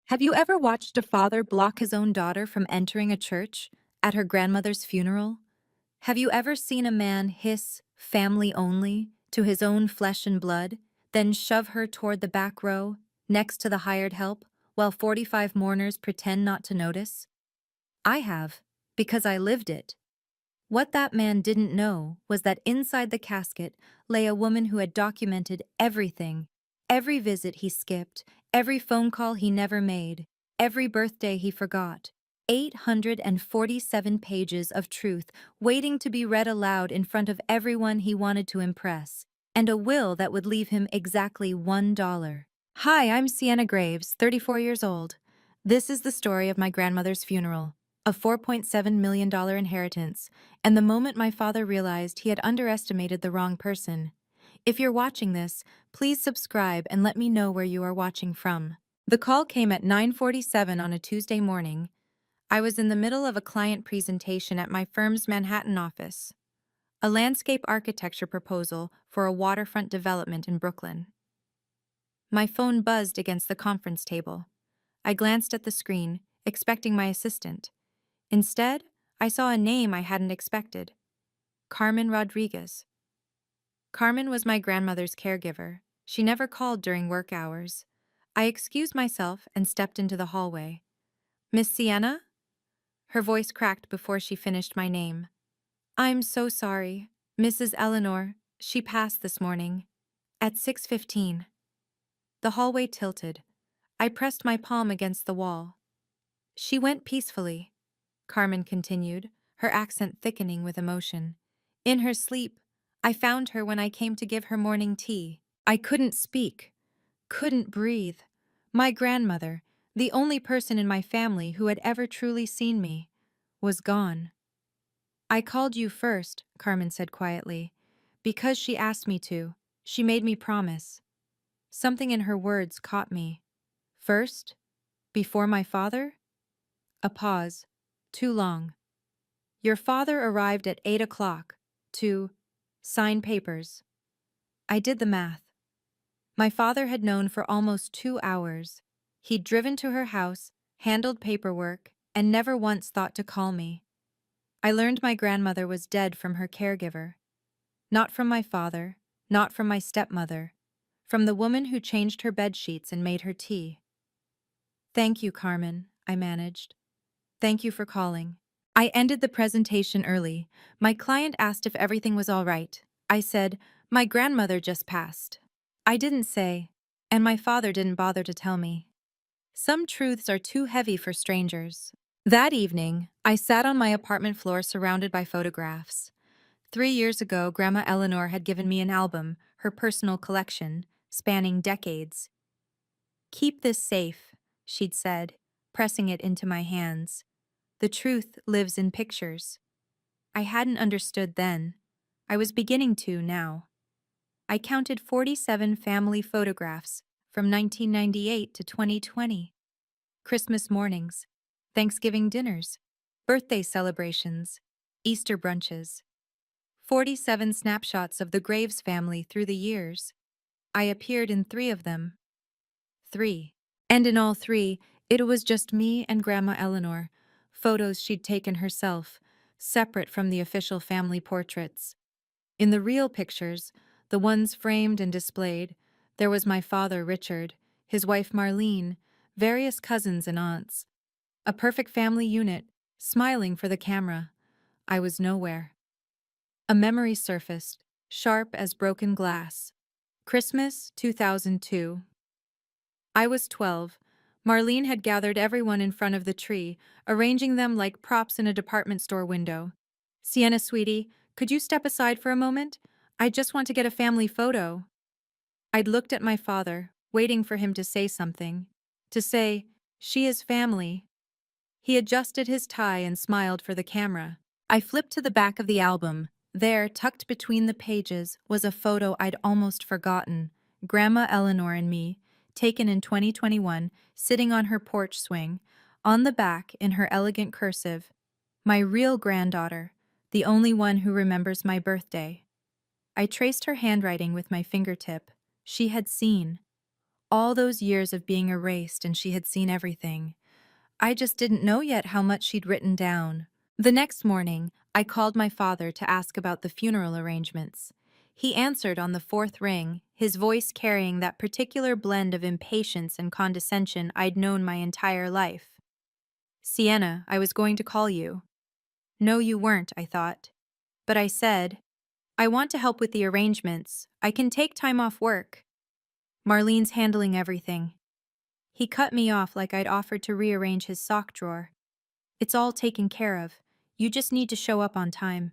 Have you ever watched a father block his own daughter from entering a church at her grandmother's funeral? Have you ever seen a man hiss, "family only," to his own flesh and blood, then shove her toward the back row, next to the hired help, while 45 mourners pretend not to notice? I have, because I lived it. What that man didn't know was that inside the casket lay a woman who had documented everything, every visit he skipped, every phone call he never made, every birthday he forgot. 847 pages of truth waiting to be read aloud in front of everyone he wanted to impress, and a will that would leave him exactly $1. Hi, I'm Sienna Graves, 34 years old. This is the story of my grandmother's funeral, a $4.7 million inheritance, and the moment my father realized he had underestimated the wrong person. If you're watching this, please subscribe and let me know where you are watching from. The call came at 9:47 on a Tuesday morning. I was in the middle of a client presentation at my firm's Manhattan office, a landscape architecture proposal for a waterfront development in Brooklyn. My phone buzzed against the conference table. I glanced at the screen, expecting my assistant. Instead, I saw a name I hadn't expected: Carmen Rodriguez. Carmen was my grandmother's caregiver. She never called during work hours. I excused myself and stepped into the hallway. "Miss Sienna?" Her voice cracked before she finished my name. "I'm so sorry. Mrs. Eleanor, she passed this morning. At 6:15. The hallway tilted. I pressed my palm against the wall. "She went peacefully," Carmen continued, her accent thickening with emotion. "In her sleep. I found her when I came to give her morning tea. I couldn't speak, couldn't breathe. My grandmother, the only person in my family who had ever truly seen me, was gone." "I called you first," Carmen said quietly, "because she asked me to. She made me promise." Something in her words caught me. "First? Before my father?" A pause. Too long. "Your father arrived at 8 o'clock to sign papers." I did the math. My father had known for almost 2 hours. He'd driven to her house, handled paperwork, and never once thought to call me. I learned my grandmother was dead from her caregiver. Not from my father, not from my stepmother, from the woman who changed her bed sheets and made her tea. "Thank you, Carmen," I managed. "Thank you for calling." I ended the presentation early. My client asked if everything was all right. I said, "My grandmother just passed." I didn't say, "And my father didn't bother to tell me." Some truths are too heavy for strangers. That evening, I sat on my apartment floor surrounded by photographs. 3 years ago, Grandma Eleanor had given me an album, her personal collection, spanning decades. "Keep this safe," she'd said, pressing it into my hands. "The truth lives in pictures." I hadn't understood then. I was beginning to now. I counted 47 family photographs from 1998 to 2020. Christmas mornings, Thanksgiving dinners, birthday celebrations, Easter brunches. 47 snapshots of the Graves family through the years. I appeared in 3 of them. 3. And in all 3, it was just me and Grandma Eleanor, photos she'd taken herself, separate from the official family portraits. In the real pictures, the ones framed and displayed, there was my father, Richard, his wife, Marlene, various cousins and aunts. A perfect family unit, smiling for the camera. I was nowhere. A memory surfaced, sharp as broken glass. Christmas 2002. I was 12. Marlene had gathered everyone in front of the tree, arranging them like props in a department store window. "Sienna, sweetie, could you step aside for a moment? I just want to get a family photo." I'd looked at my father, waiting for him to say something. To say, "She is family." He adjusted his tie and smiled for the camera. I flipped to the back of the album. There, tucked between the pages, was a photo I'd almost forgotten. Grandma Eleanor and me, taken in 2021, sitting on her porch swing. On the back, in her elegant cursive, "My real granddaughter, the only one who remembers my birthday." I traced her handwriting with my fingertip. She had seen. All those years of being erased and she had seen everything. I just didn't know yet how much she'd written down. The next morning, I called my father to ask about the funeral arrangements. He answered on the fourth ring, his voice carrying that particular blend of impatience and condescension I'd known my entire life. Sienna, I was going to call you. No, you weren't, I thought. But I said, I want to help with the arrangements. I can take time off work. Marlene's handling everything. He cut me off like I'd offered to rearrange his sock drawer. It's all taken care of. You just need to show up on time.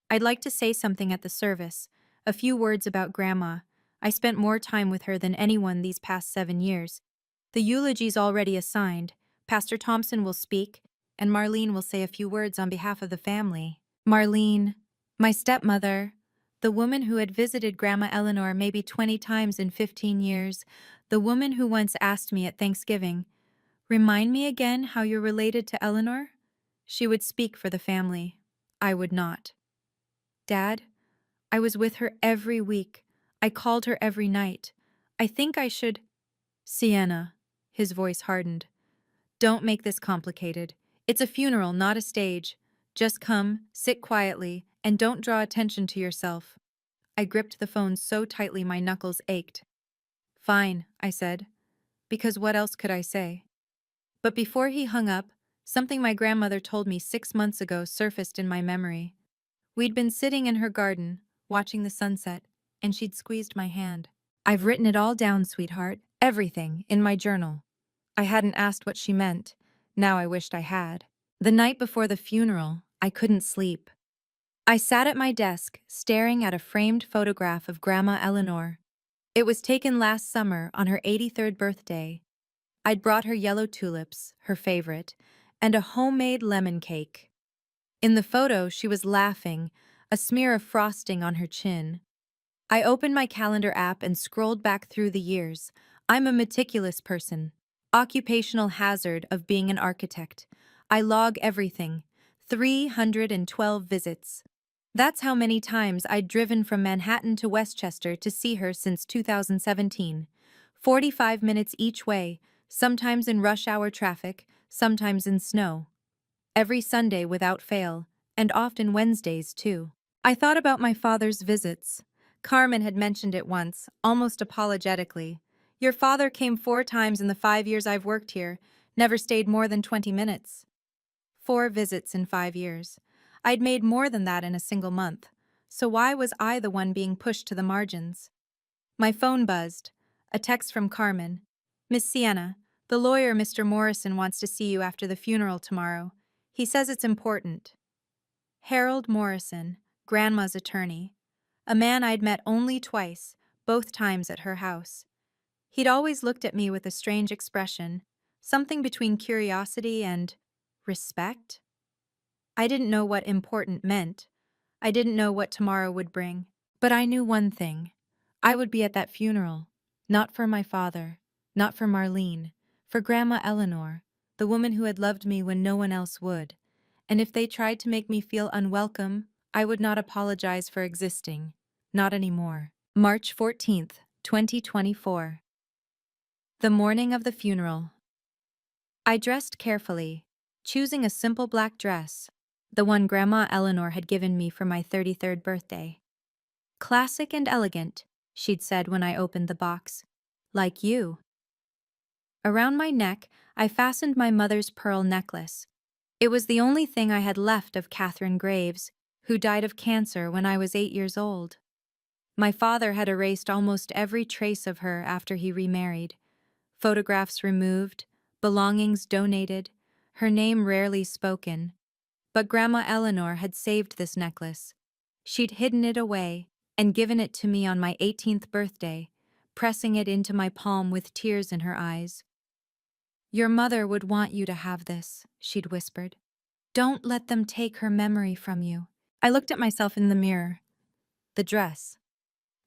I'd like to say something at the service, a few words about Grandma. I spent more time with her than anyone these past 7 years. The eulogy's already assigned. Pastor Thompson will speak, and Marlene will say a few words on behalf of the family. Marlene, my stepmother, the woman who had visited Grandma Eleanor maybe 20 times in 15 years, the woman who once asked me at Thanksgiving, "Remind me again how you're related to Eleanor?" She would speak for the family. I would not. Dad, I was with her every week. I called her every night. I think I should. Sienna, his voice hardened. Don't make this complicated. It's a funeral, not a stage. Just come, sit quietly, and don't draw attention to yourself. I gripped the phone so tightly my knuckles ached. Fine, I said, because what else could I say? But before he hung up, something my grandmother told me 6 months ago surfaced in my memory. We'd been sitting in her garden, watching the sunset, and she'd squeezed my hand. I've written it all down, sweetheart, everything, in my journal. I hadn't asked what she meant. Now I wished I had. The night before the funeral, I couldn't sleep. I sat at my desk, staring at a framed photograph of Grandma Eleanor. It was taken last summer on her 83rd birthday. I'd brought her yellow tulips, her favorite, and a homemade lemon cake. In the photo, she was laughing, a smear of frosting on her chin. I opened my calendar app and scrolled back through the years. I'm a meticulous person. Occupational hazard of being an architect. I log everything. 312 visits. That's how many times I'd driven from Manhattan to Westchester to see her since 2017. 45 minutes each way, sometimes in rush hour traffic, sometimes in snow. Every Sunday without fail, and often Wednesdays too. I thought about my father's visits. Carmen had mentioned it once, almost apologetically. Your father came 4 times in the 5 years I've worked here, never stayed more than 20 minutes. 4 visits in 5 years. I'd made more than that in a single month. So why was I the one being pushed to the margins? My phone buzzed. A text from Carmen. Miss Sienna, the lawyer Mr. Morrison wants to see you after the funeral tomorrow. He says it's important. Harold Morrison, Grandma's attorney. A man I'd met only twice, both times at her house. He'd always looked at me with a strange expression, something between curiosity and respect. I didn't know what important meant. I didn't know what tomorrow would bring. But I knew one thing. I would be at that funeral. Not for my father, not for Marlene, for Grandma Eleanor, the woman who had loved me when no one else would. And if they tried to make me feel unwelcome, I would not apologize for existing. Not anymore. March 14th, 2024. The morning of the funeral. I dressed carefully, choosing a simple black dress, the one Grandma Eleanor had given me for my 33rd birthday. Classic and elegant, she'd said when I opened the box. Like you. Around my neck, I fastened my mother's pearl necklace. It was the only thing I had left of Catherine Graves, who died of cancer when I was 8 years old. My father had erased almost every trace of her after he remarried. Photographs removed, belongings donated, her name rarely spoken. But Grandma Eleanor had saved this necklace. She'd hidden it away and given it to me on my 18th birthday, pressing it into my palm with tears in her eyes. Your mother would want you to have this, she'd whispered. Don't let them take her memory from you. I looked at myself in the mirror. The dress,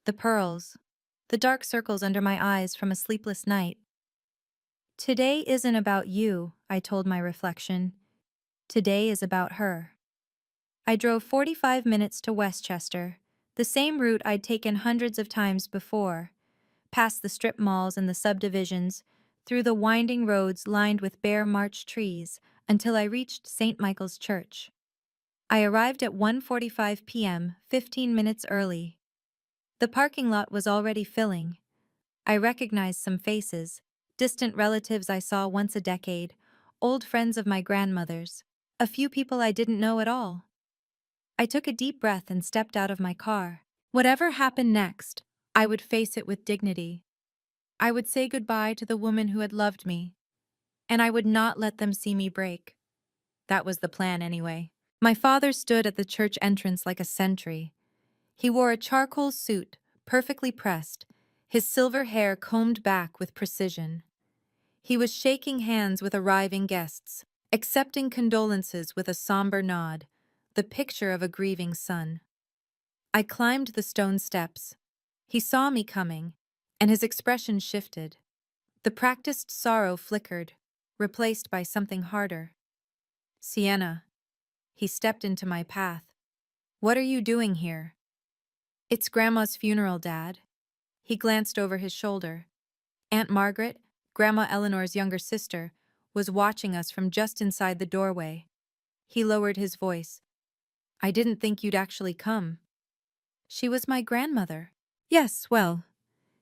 the pearls, the dark circles under my eyes from a sleepless night. Today isn't about you, I told my reflection. Today is about her. I drove 45 minutes to Westchester, the same route I'd taken hundreds of times before. past the strip malls and the subdivisions, through the winding roads lined with bare March trees, until I reached St. Michael's Church. I arrived at 1:45 p.m., 15 minutes early. The parking lot was already filling. I recognized some faces, distant relatives I saw once a decade, old friends of my grandmother's, a few people I didn't know at all. I took a deep breath and stepped out of my car. Whatever happened next, I would face it with dignity. I would say goodbye to the woman who had loved me, and I would not let them see me break. That was the plan anyway. My father stood at the church entrance like a sentry. He wore a charcoal suit, perfectly pressed, his silver hair combed back with precision. He was shaking hands with arriving guests, accepting condolences with a somber nod, the picture of a grieving son. I climbed the stone steps. He saw me coming, and his expression shifted. The practiced sorrow flickered, replaced by something harder. Sienna. He stepped into my path. What are you doing here? It's Grandma's funeral, Dad. He glanced over his shoulder. Aunt Margaret, Grandma Eleanor's younger sister, was watching us from just inside the doorway. He lowered his voice. I didn't think you'd actually come. She was my grandmother. Yes, well.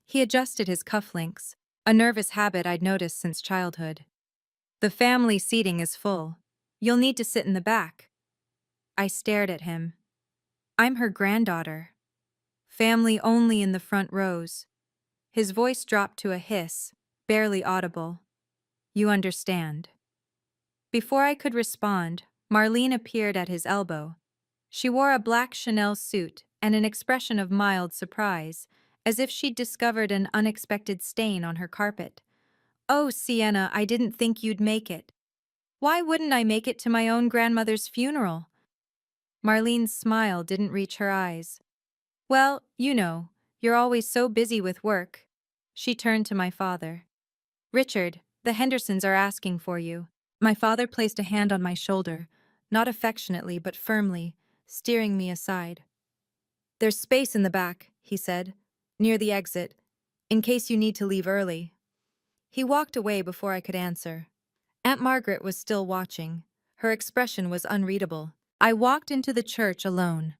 He adjusted his cufflinks, a nervous habit I'd noticed since childhood. The family seating is full. You'll need to sit in the back. I stared at him. I'm her granddaughter. Family only in the front rows. His voice dropped to a hiss, barely audible. You understand. Before I could respond, Marlene appeared at his elbow. She wore a black Chanel suit and an expression of mild surprise, as if she'd discovered an unexpected stain on her carpet. Oh, Sienna, I didn't think you'd make it. Why wouldn't I make it to my own grandmother's funeral? Marlene's smile didn't reach her eyes. Well, you know, you're always so busy with work. She turned to my father. Richard, the Hendersons are asking for you. My father placed a hand on my shoulder, not affectionately but firmly, steering me aside. There's space in the back, he said, near the exit, in case you need to leave early. He walked away before I could answer. Aunt Margaret was still watching. Her expression was unreadable. I walked into the church alone.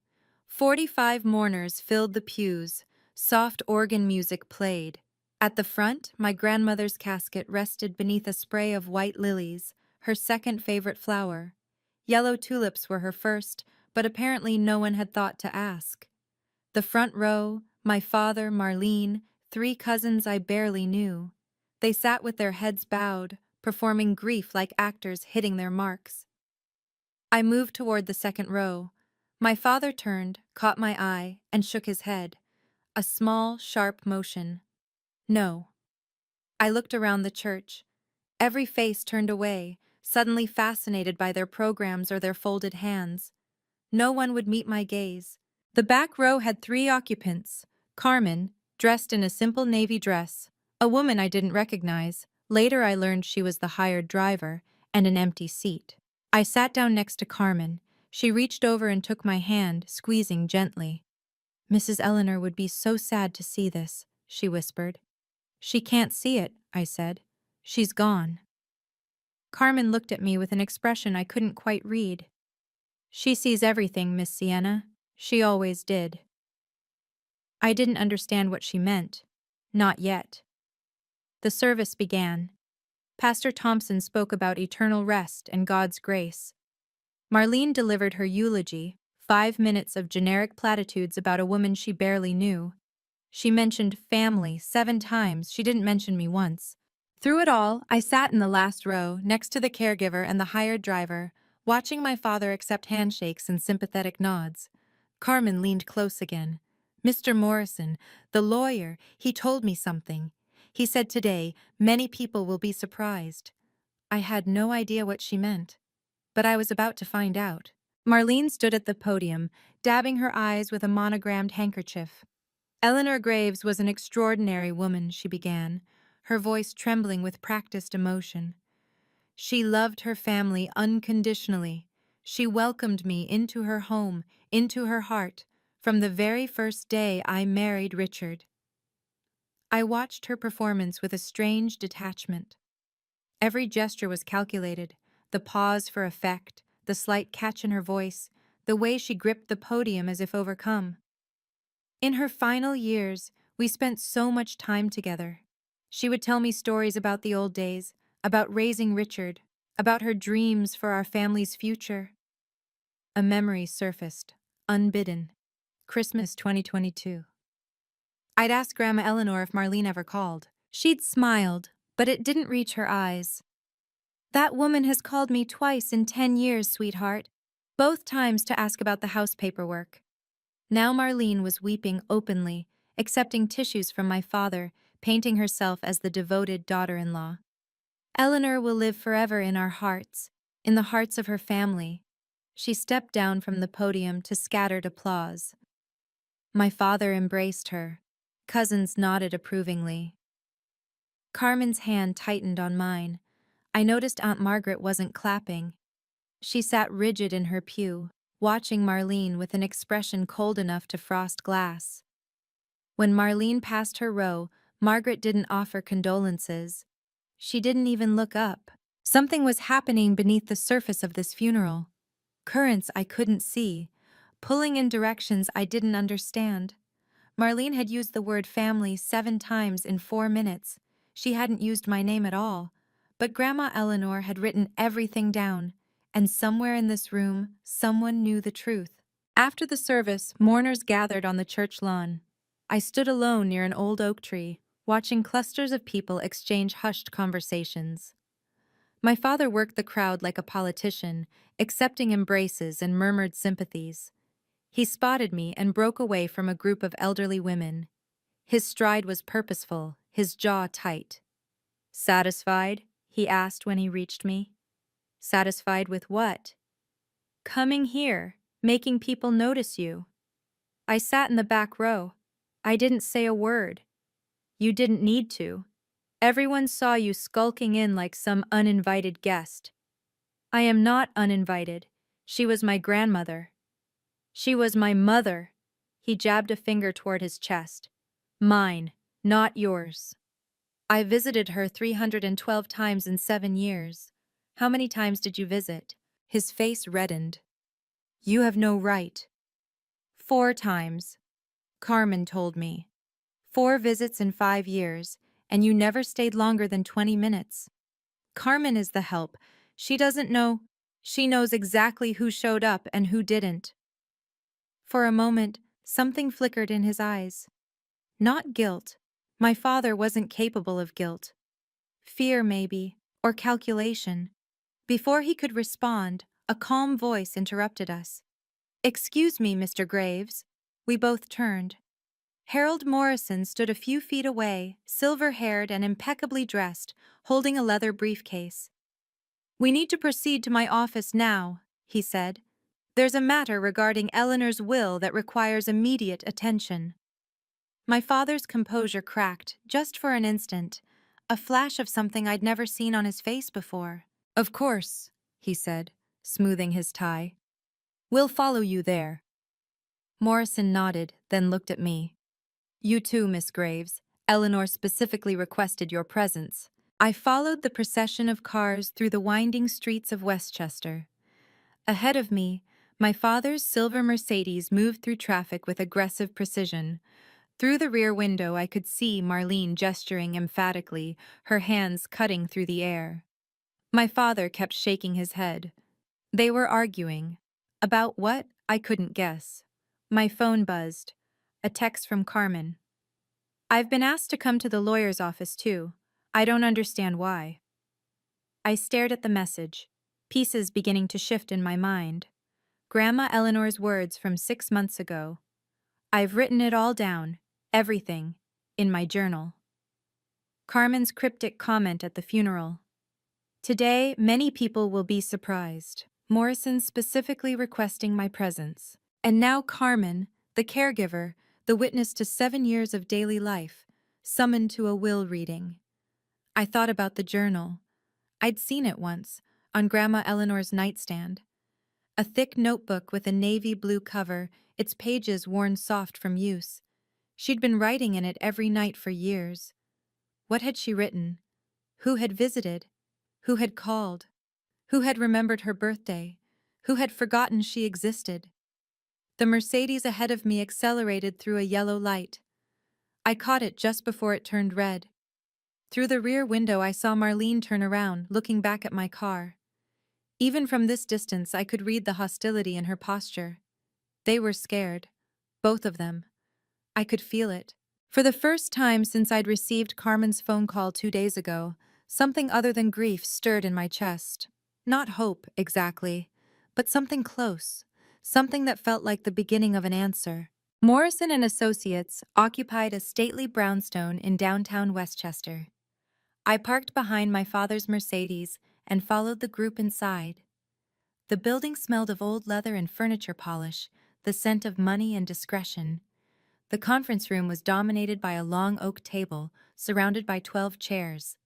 45 mourners filled the pews. Soft organ music played. At the front, my grandmother's casket rested beneath a spray of white lilies, her second favorite flower. Yellow tulips were her first, but apparently no one had thought to ask. The front row, my father, Marlene, 3 cousins I barely knew. They sat with their heads bowed, performing grief like actors hitting their marks. I moved toward the second row. My father turned, caught my eye, and shook his head. A small, sharp motion. No. I looked around the church. Every face turned away, suddenly fascinated by their programs or their folded hands. No one would meet my gaze. The back row had 3 occupants. Carmen, dressed in a simple navy dress, a woman I didn't recognize. Later I learned she was the hired driver, and an empty seat. I sat down next to Carmen. She reached over and took my hand, squeezing gently. Mrs. Eleanor would be so sad to see this, she whispered. She can't see it, I said. She's gone. Carmen looked at me with an expression I couldn't quite read. She sees everything, Miss Sienna. She always did. I didn't understand what she meant. Not yet. The service began. Pastor Thompson spoke about eternal rest and God's grace. Marlene delivered her eulogy, 5 minutes of generic platitudes about a woman she barely knew. She mentioned family 7 times. She didn't mention me once. Through it all, I sat in the last row, next to the caregiver and the hired driver, watching my father accept handshakes and sympathetic nods. Carmen leaned close again. Mr. Morrison, the lawyer, he told me something. He said today, many people will be surprised. I had no idea what she meant, but I was about to find out. Marlene stood at the podium, dabbing her eyes with a monogrammed handkerchief. Eleanor Graves was an extraordinary woman, she began, her voice trembling with practiced emotion. She loved her family unconditionally. She welcomed me into her home, into her heart, from the very first day I married Richard. I watched her performance with a strange detachment. Every gesture was calculated, the pause for effect, the slight catch in her voice, the way she gripped the podium as if overcome. In her final years, we spent so much time together. She would tell me stories about the old days, about raising Richard, about her dreams for our family's future. A memory surfaced, unbidden. Christmas 2022. I'd asked Grandma Eleanor if Marlene ever called. She'd smiled, but it didn't reach her eyes. That woman has called me twice in 10 years, sweetheart. Both times to ask about the house paperwork. Now Marlene was weeping openly, accepting tissues from my father, painting herself as the devoted daughter-in-law. Eleanor will live forever in our hearts, in the hearts of her family. She stepped down from the podium to scattered applause. My father embraced her. Cousins nodded approvingly. Carmen's hand tightened on mine. I noticed Aunt Margaret wasn't clapping. She sat rigid in her pew, watching Marlene with an expression cold enough to frost glass. When Marlene passed her row, Margaret didn't offer condolences. She didn't even look up. Something was happening beneath the surface of this funeral. Currents I couldn't see, pulling in directions I didn't understand. Marlene had used the word family 7 times in 4 minutes. She hadn't used my name at all. But Grandma Eleanor had written everything down, and somewhere in this room, someone knew the truth. After the service, mourners gathered on the church lawn. I stood alone near an old oak tree, watching clusters of people exchange hushed conversations. My father worked the crowd like a politician, accepting embraces and murmured sympathies. He spotted me and broke away from a group of elderly women. His stride was purposeful, his jaw tight. "Satisfied?" he asked when he reached me. "Satisfied with what?" "Coming here, making people notice you." I sat in the back row. I didn't say a word. "You didn't need to. Everyone saw you skulking in like some uninvited guest." "I am not uninvited. She was my grandmother." "She was my mother." He jabbed a finger toward his chest. "Mine, not yours." "I visited her 312 times in 7 years. How many times did you visit?" His face reddened. "You have no right." "4 times. Carmen told me. 4 visits in 5 years, and you never stayed longer than 20 minutes. Carmen is the help. She doesn't know. She knows exactly who showed up and who didn't." For a moment, something flickered in his eyes. Not guilt. My father wasn't capable of guilt. Fear, maybe, or calculation. Before he could respond, a calm voice interrupted us. "Excuse me, Mr. Graves." We both turned. Harold Morrison stood a few feet away, silver-haired and impeccably dressed, holding a leather briefcase. "We need to proceed to my office now," he said. "There's a matter regarding Eleanor's will that requires immediate attention." My father's composure cracked, just for an instant, a flash of something I'd never seen on his face before. "Of course," he said, smoothing his tie. "We'll follow you there." Morrison nodded, then looked at me. "You too, Miss Graves. Eleanor specifically requested your presence." I followed the procession of cars through the winding streets of Westchester. Ahead of me, my father's silver Mercedes moved through traffic with aggressive precision. Through the rear window, I could see Marlene gesturing emphatically, her hands cutting through the air. My father kept shaking his head. They were arguing. About what? I couldn't guess. My phone buzzed. A text from Carmen. "I've been asked to come to the lawyer's office too. I don't understand why." I stared at the message, pieces beginning to shift in my mind. Grandma Eleanor's words from 6 months ago. I've written it all down, everything, in my journal. Carmen's cryptic comment at the funeral. "Today, many people will be surprised. Morrison specifically requesting my presence." And now Carmen, the caregiver, the witness to 7 years of daily life, summoned to a will reading. I thought about the journal. I'd seen it once, on Grandma Eleanor's nightstand. A thick notebook with a navy blue cover, its pages worn soft from use. She'd been writing in it every night for years. What had she written? Who had visited? Who had called? Who had remembered her birthday? Who had forgotten she existed? The Mercedes ahead of me accelerated through a yellow light. I caught it just before it turned red. Through the rear window I saw Marlene turn around, looking back at my car. Even from this distance I could read the hostility in her posture. They were scared. Both of them. I could feel it. For the first time since I'd received Carmen's phone call 2 days ago, something other than grief stirred in my chest. Not hope, exactly, but something close. Something that felt like the beginning of an answer. Morrison and Associates occupied a stately brownstone in downtown Westchester. I parked behind my father's Mercedes and followed the group inside. The building smelled of old leather and furniture polish, the scent of money and discretion. The conference room was dominated by a long oak table, surrounded by 12 chairs.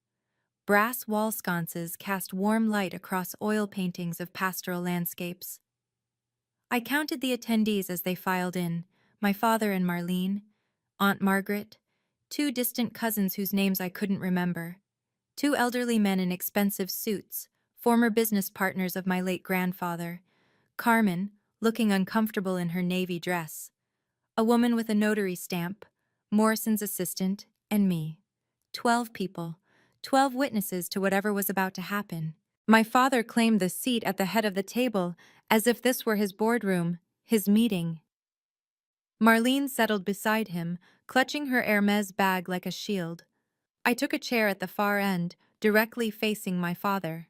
Brass wall sconces cast warm light across oil paintings of pastoral landscapes. I counted the attendees as they filed in, my father and Marlene, Aunt Margaret, 2 distant cousins whose names I couldn't remember, 2 elderly men in expensive suits, former business partners of my late grandfather, Carmen, looking uncomfortable in her navy dress, a woman with a notary stamp, Morrison's assistant, and me. 12 people, 12 witnesses to whatever was about to happen. My father claimed the seat at the head of the table as if this were his boardroom, his meeting. Marlene settled beside him, clutching her Hermes bag like a shield. I took a chair at the far end, directly facing my father.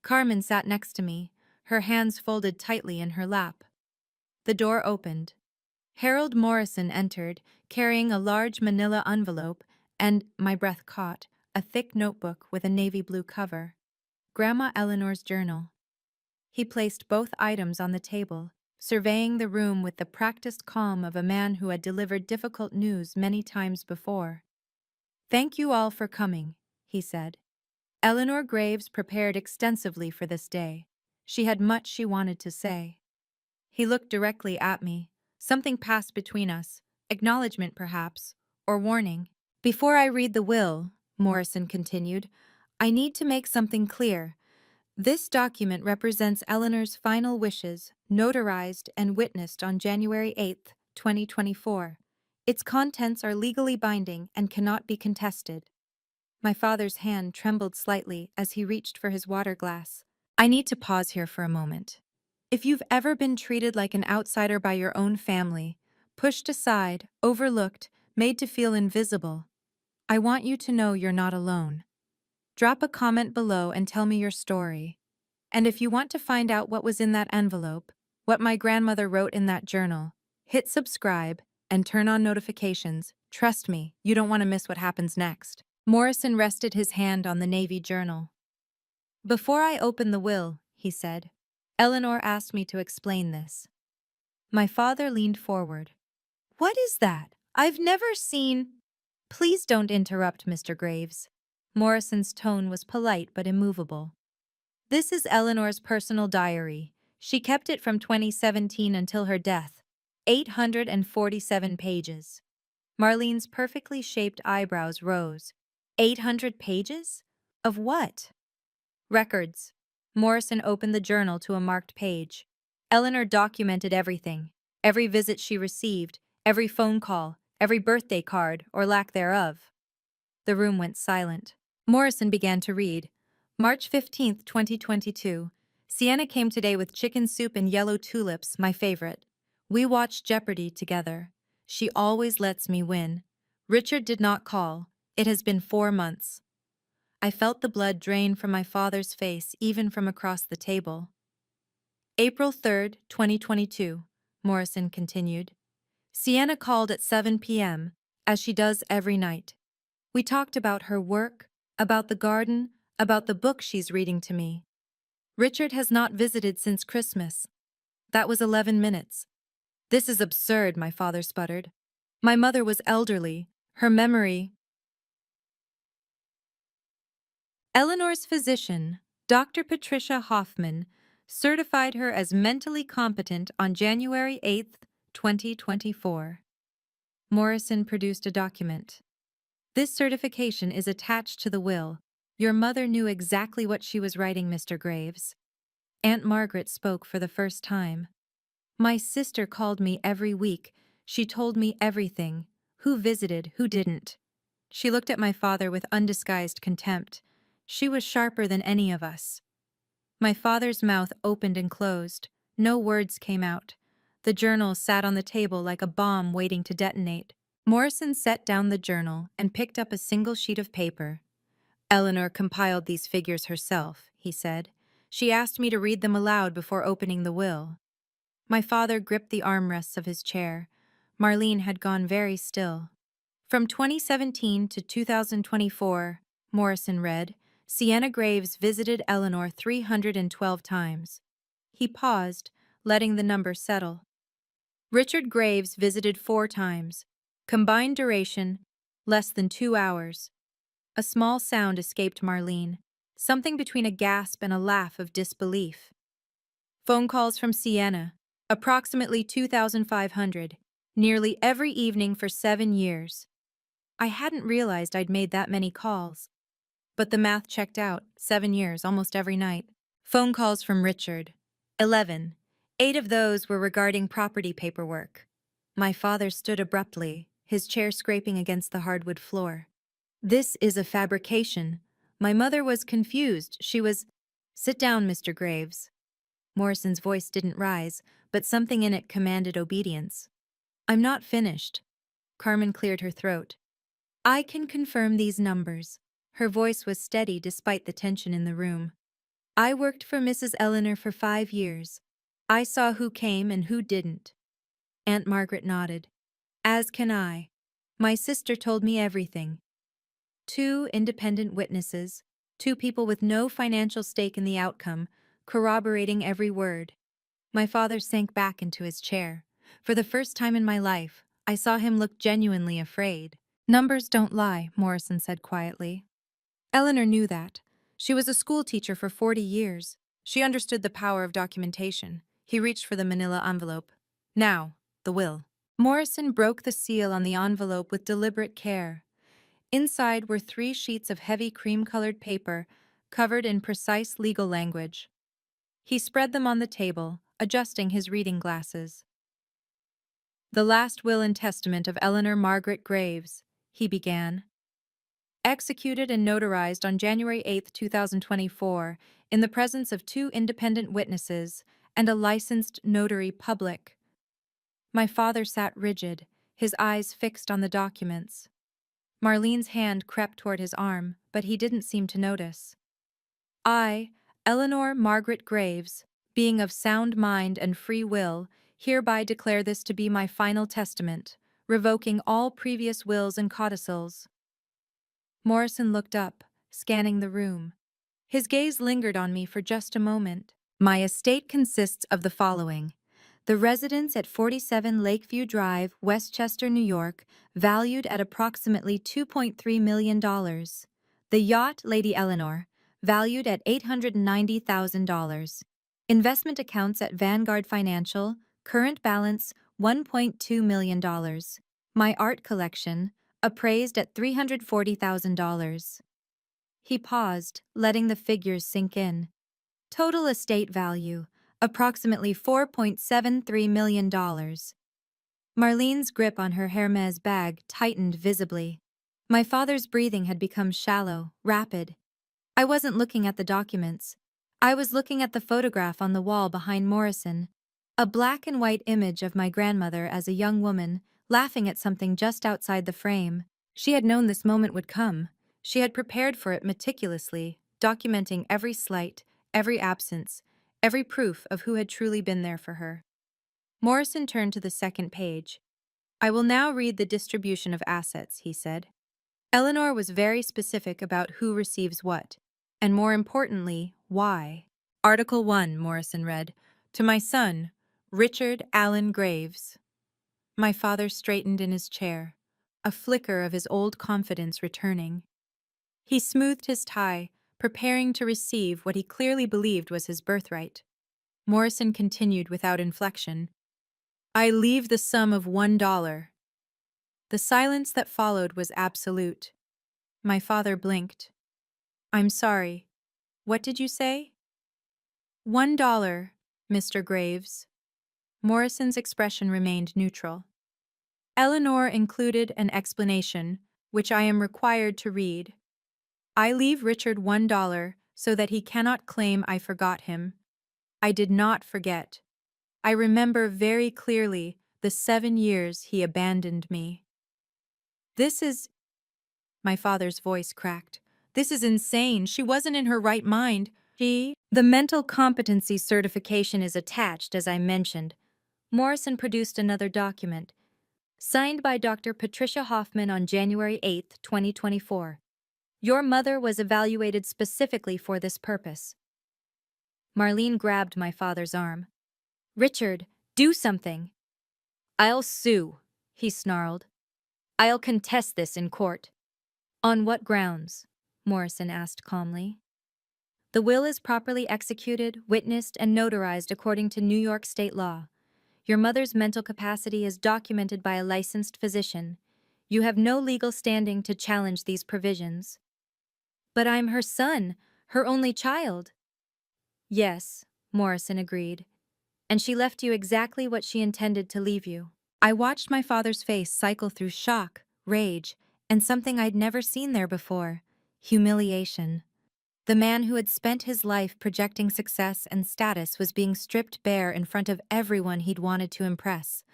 Carmen sat next to me, her hands folded tightly in her lap. The door opened. Harold Morrison entered, carrying a large manila envelope and, my breath caught, a thick notebook with a navy blue cover. Grandma Eleanor's journal. He placed both items on the table, surveying the room with the practiced calm of a man who had delivered difficult news many times before. "Thank you all for coming," he said. Eleanor Graves prepared extensively for this day. She had much she wanted to say. He looked directly at me. Something passed between us, acknowledgement perhaps, or warning. "Before I read the will," Morrison continued, "I need to make something clear. This document represents Eleanor's final wishes, notarized and witnessed on January 8, 2024. Its contents are legally binding and cannot be contested." My father's hand trembled slightly as he reached for his water glass. I need to pause here for a moment. If you've ever been treated like an outsider by your own family, pushed aside, overlooked, made to feel invisible, I want you to know you're not alone. Drop a comment below and tell me your story. And if you want to find out what was in that envelope, what my grandmother wrote in that journal, hit subscribe and turn on notifications. Trust me, you don't want to miss what happens next. Morrison rested his hand on the Navy journal. "Before I open the will," he said, "Eleanor asked me to explain this." My father leaned forward. "What is that? I've never seen—" "Please don't interrupt, Mr. Graves." Morrison's tone was polite but immovable. "This is Eleanor's personal diary. She kept it from 2017 until her death. 847 pages." Marlene's perfectly shaped eyebrows rose. 800 pages? Of what? Records. Morrison opened the journal to a marked page. Eleanor documented everything. Every visit she received, every phone call, every birthday card, or lack thereof. The room went silent. Morrison began to read. March 15, 2022. Sienna came today with chicken soup and yellow tulips, my favorite. We watched Jeopardy together. She always lets me win. Richard did not call. It has been 4 months. I felt the blood drain from my father's face even from across the table. April 3, 2022, Morrison continued. Sienna called at 7 p.m., as she does every night. We talked about her work, about the garden, about the book she's reading to me. Richard has not visited since Christmas. That was 11 minutes. This is absurd, my father sputtered. My mother was elderly. Her memory... Eleanor's physician, Dr. Patricia Hoffman, certified her as mentally competent on January 8, 2024. Morrison produced a document. This certification is attached to the will. Your mother knew exactly what she was writing, Mr. Graves. Aunt Margaret spoke for the first time. My sister called me every week. She told me everything. Who visited, who didn't. She looked at my father with undisguised contempt. She was sharper than any of us. My father's mouth opened and closed. No words came out. The journal sat on the table like a bomb waiting to detonate. Morrison set down the journal and picked up a single sheet of paper. Eleanor compiled these figures herself, he said. She asked me to read them aloud before opening the will. My father gripped the armrests of his chair. Marlene had gone very still. From 2017 to 2024, Morrison read, Sienna Graves visited Eleanor 312 times. He paused, letting the number settle. Richard Graves visited 4 times. Combined duration, less than 2 hours. A small sound escaped Marlene, something between a gasp and a laugh of disbelief. Phone calls from Sienna, approximately 2,500, nearly every evening for 7 years. I hadn't realized I'd made that many calls. But the math checked out, 7 years, almost every night. Phone calls from Richard, 11. 8 of those were regarding property paperwork. My father stood abruptly, his chair scraping against the hardwood floor. This is a fabrication. My mother was confused. She was, Sit down, Mr. Graves. Morrison's voice didn't rise, but something in it commanded obedience. I'm not finished. Carmen cleared her throat. I can confirm these numbers. Her voice was steady despite the tension in the room. I worked for Mrs. Eleanor for 5 years. I saw who came and who didn't. Aunt Margaret nodded. As can I. My sister told me everything. 2 independent witnesses, 2 people with no financial stake in the outcome, corroborating every word. My father sank back into his chair. For the first time in my life, I saw him look genuinely afraid. Numbers don't lie, Morrison said quietly. Eleanor knew that. She was a school teacher for 40 years. She understood the power of documentation. He reached for the manila envelope. Now, the will. Morrison broke the seal on the envelope with deliberate care. Inside were 3 sheets of heavy cream-colored paper, covered in precise legal language. He spread them on the table, adjusting his reading glasses. The last will and testament of Eleanor Margaret Graves, he began. Executed and notarized on January 8, 2024, in the presence of 2 independent witnesses and a licensed notary public. My father sat rigid, his eyes fixed on the documents. Marlene's hand crept toward his arm, but he didn't seem to notice. I, Eleanor Margaret Graves, being of sound mind and free will, hereby declare this to be my final testament, revoking all previous wills and codicils. Morrison looked up, scanning the room. His gaze lingered on me for just a moment. My estate consists of the following. The residence at 47 Lakeview Drive, Westchester, New York, valued at approximately $2.3 million. The yacht, Lady Eleanor, valued at $890,000. Investment accounts at Vanguard Financial, current balance $1.2 million. My art collection, appraised at $340,000. He paused, letting the figures sink in. Total estate value, approximately $4.73 million. Marlene's grip on her Hermes bag tightened visibly. My father's breathing had become shallow, rapid. I wasn't looking at the documents. I was looking at the photograph on the wall behind Morrison. A black and white image of my grandmother as a young woman, laughing at something just outside the frame. She had known this moment would come. She had prepared for it meticulously, documenting every slight, every absence, every proof of who had truly been there for her. Morrison turned to the second page. I will now read the distribution of assets, he said. Eleanor was very specific about who receives what, and more importantly, why. Article 1, Morrison read, to my son, Richard Allen Graves. My father straightened in his chair, a flicker of his old confidence returning. He smoothed his tie, preparing to receive what he clearly believed was his birthright. Morrison continued without inflection. I leave the sum of $1. The silence that followed was absolute. My father blinked. I'm sorry. What did you say? $1, Mr. Graves. Morrison's expression remained neutral. Eleanor included an explanation, which I am required to read. I leave Richard $1 so that he cannot claim I forgot him. I did not forget. I remember very clearly the 7 years he abandoned me. This is... My father's voice cracked. This is insane. She wasn't in her right mind. The mental competency certification is attached, as I mentioned. Morrison produced another document, signed by Dr. Patricia Hoffman on January 8, 2024. Your mother was evaluated specifically for this purpose. Marlene grabbed my father's arm. Richard, do something. I'll sue, he snarled. I'll contest this in court. On what grounds? Morrison asked calmly. The will is properly executed, witnessed, and notarized according to New York state law. Your mother's mental capacity is documented by a licensed physician. You have no legal standing to challenge these provisions. But I'm her son, her only child. Yes, Morrison agreed. And she left you exactly what she intended to leave you. I watched my father's face cycle through shock, rage, and something I'd never seen there before: humiliation. The man who had spent his life projecting success and status was being stripped bare in front of everyone he'd wanted to impress.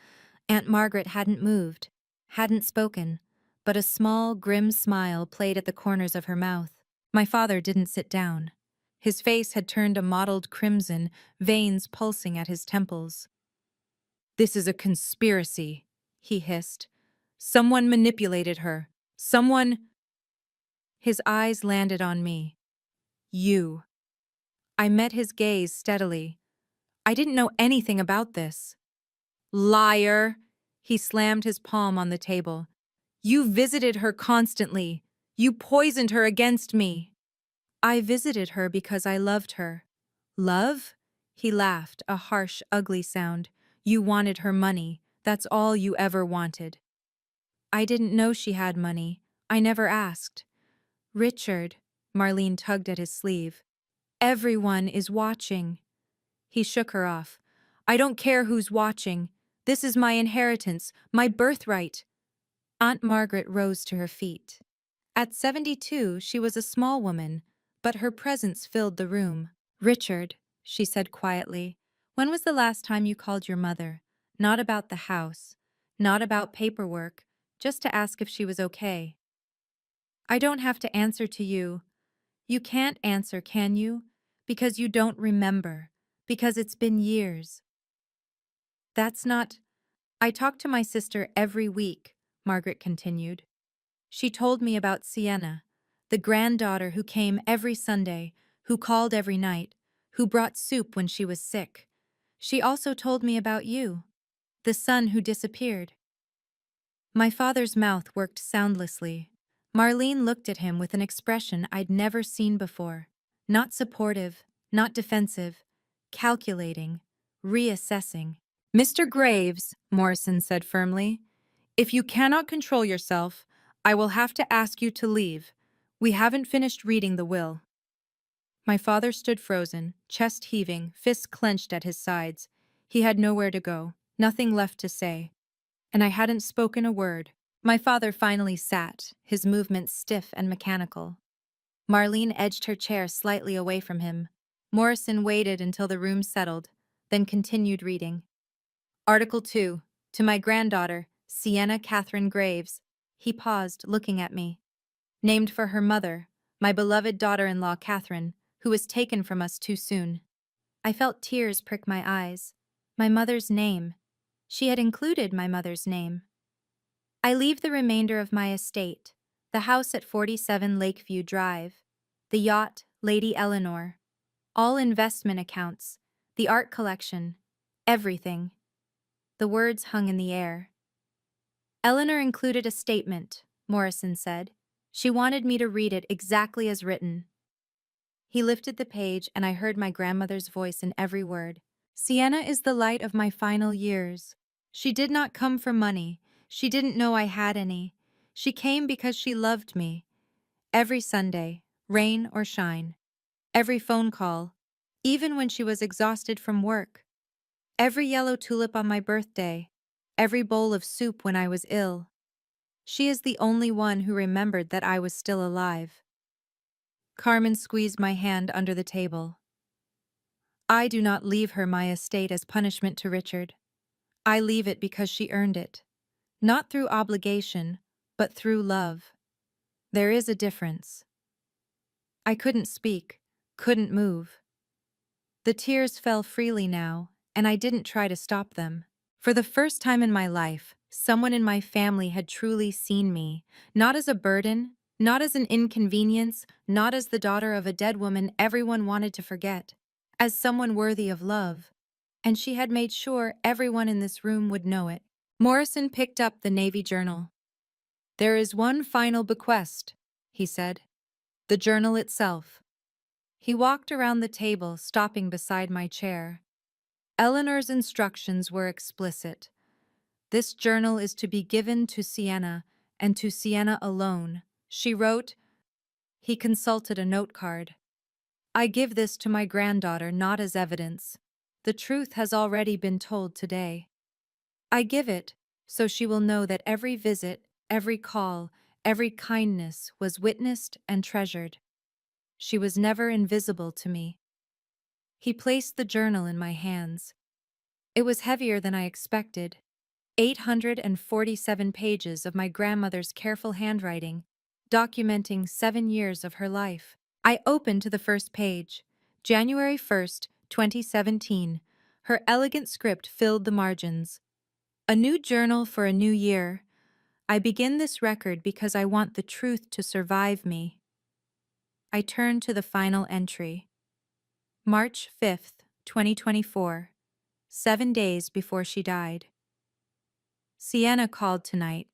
Aunt Margaret hadn't moved, hadn't spoken, but a small, grim smile played at the corners of her mouth. My father didn't sit down. His face had turned a mottled crimson, veins pulsing at his temples. This is a conspiracy, he hissed. Someone manipulated her. Someone... His eyes landed on me. You. I met his gaze steadily. I didn't know anything about this. Liar! He slammed his palm on the table. You visited her constantly. You poisoned her against me. I visited her because I loved her. Love? He laughed, a harsh, ugly sound. You wanted her money. That's all you ever wanted. I didn't know she had money. I never asked. Richard, Marlene tugged at his sleeve. Everyone is watching. He shook her off. I don't care who's watching. This is my inheritance, my birthright. Aunt Margaret rose to her feet. At 72, she was a small woman, but her presence filled the room. Richard, she said quietly, when was the last time you called your mother? Not about the house, not about paperwork, just to ask if she was okay. I don't have to answer to you. You can't answer, can you? Because you don't remember. Because it's been years. That's not... I talk to my sister every week, Margaret continued. She told me about Sienna, the granddaughter who came every Sunday, who called every night, who brought soup when she was sick. She also told me about you, the son who disappeared. My father's mouth worked soundlessly. Marlene looked at him with an expression I'd never seen before. Not supportive, not defensive, calculating, reassessing. Mr. Graves, Morrison said firmly, if you cannot control yourself, I will have to ask you to leave. We haven't finished reading the will. My father stood frozen, chest heaving, fists clenched at his sides. He had nowhere to go, nothing left to say. And I hadn't spoken a word. My father finally sat, his movements stiff and mechanical. Marlene edged her chair slightly away from him. Morrison waited until the room settled, then continued reading. Article 2. To my granddaughter, Sienna Catherine Graves. He paused, looking at me. Named for her mother, my beloved daughter-in-law Catherine, who was taken from us too soon. I felt tears prick my eyes. My mother's name. She had included my mother's name. I leave the remainder of my estate, the house at 47 Lakeview Drive, the yacht, Lady Eleanor, all investment accounts, the art collection, everything. The words hung in the air. Eleanor included a statement, Morrison said. She wanted me to read it exactly as written. He lifted the page and I heard my grandmother's voice in every word. Sienna is the light of my final years. She did not come for money. She didn't know I had any. She came because she loved me. Every Sunday, rain or shine. Every phone call, even when she was exhausted from work. Every yellow tulip on my birthday. Every bowl of soup when I was ill. She is the only one who remembered that I was still alive. Carmen squeezed my hand under the table. I do not leave her my estate as punishment to Richard. I leave it because she earned it. Not through obligation, but through love. There is a difference. I couldn't speak, couldn't move. The tears fell freely now, and I didn't try to stop them. For the first time in my life, someone in my family had truly seen me, not as a burden, not as an inconvenience, not as the daughter of a dead woman everyone wanted to forget, as someone worthy of love. And she had made sure everyone in this room would know it. Morrison picked up the Navy Journal. "There is one final bequest," he said. "The journal itself." He walked around the table, stopping beside my chair. Eleanor's instructions were explicit. "This journal is to be given to Sienna, and to Sienna alone," she wrote. He consulted a note card. "I give this to my granddaughter not as evidence. The truth has already been told today. I give it so she will know that every visit, every call, every kindness was witnessed and treasured. She was never invisible to me." He placed the journal in my hands. It was heavier than I expected. 847 pages of my grandmother's careful handwriting, documenting 7 years of her life. I opened to the first page. January 1st, 2017. Her elegant script filled the margins. "A new journal for a new year. I begin this record because I want the truth to survive me." I turned to the final entry. March 5th, 2024. 7 days before she died. Sienna called tonight.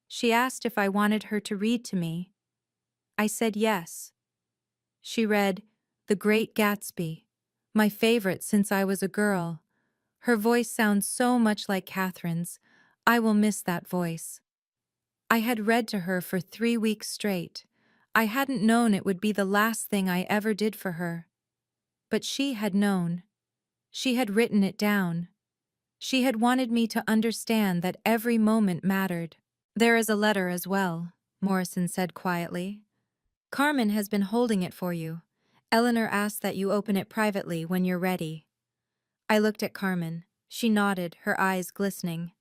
She asked if I wanted her to read to me. I said yes. She read The Great Gatsby, my favorite since I was a girl. Her voice sounds so much like Catherine's. I will miss that voice. I had read to her for 3 weeks straight. I hadn't known it would be the last thing I ever did for her. But she had known. She had written it down. She had wanted me to understand that every moment mattered. "There is a letter as well," Morrison said quietly. "Carmen has been holding it for you. Eleanor asked that you open it privately when you're ready." I looked at Carmen. She nodded, her eyes glistening.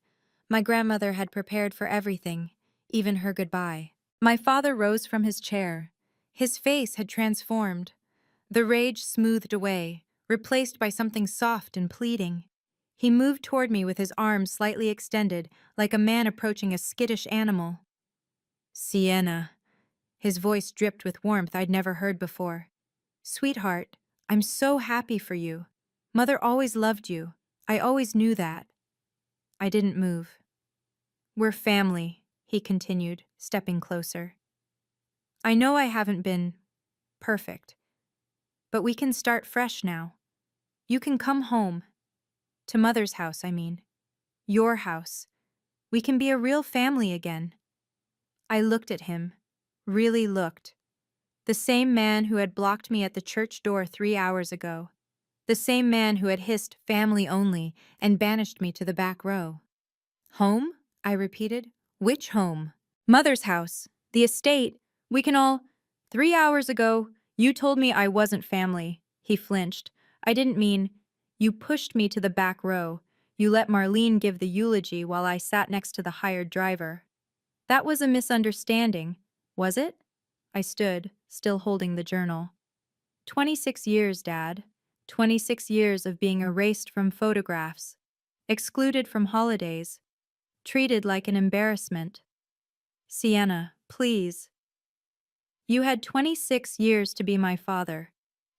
My grandmother had prepared for everything, even her goodbye. My father rose from his chair. His face had transformed. The rage smoothed away, replaced by something soft and pleading. He moved toward me with his arms slightly extended, like a man approaching a skittish animal. "Sienna." His voice dripped with warmth I'd never heard before. "Sweetheart, I'm so happy for you. Mother always loved you. I always knew that." I didn't move. "We're family," he continued, stepping closer. "I know I haven't been perfect, but we can start fresh now. You can come home. To Mother's house, I mean. Your house. We can be a real family again." I looked at him. Really looked. The same man who had blocked me at the church door 3 hours ago. The same man who had hissed "family only" and banished me to the back row. "Home?" I repeated. "Which home?" "Mother's house. The estate. We can all—" "3 hours ago, you told me I wasn't family." He flinched. "I didn't mean—" "You pushed me to the back row. You let Marlene give the eulogy while I sat next to the hired driver. That was a misunderstanding, was it?" I stood, still holding the journal. 26 years, Dad. 26 years of being erased from photographs, excluded from holidays, treated like an embarrassment. Sienna, please. You had 26 years to be my father.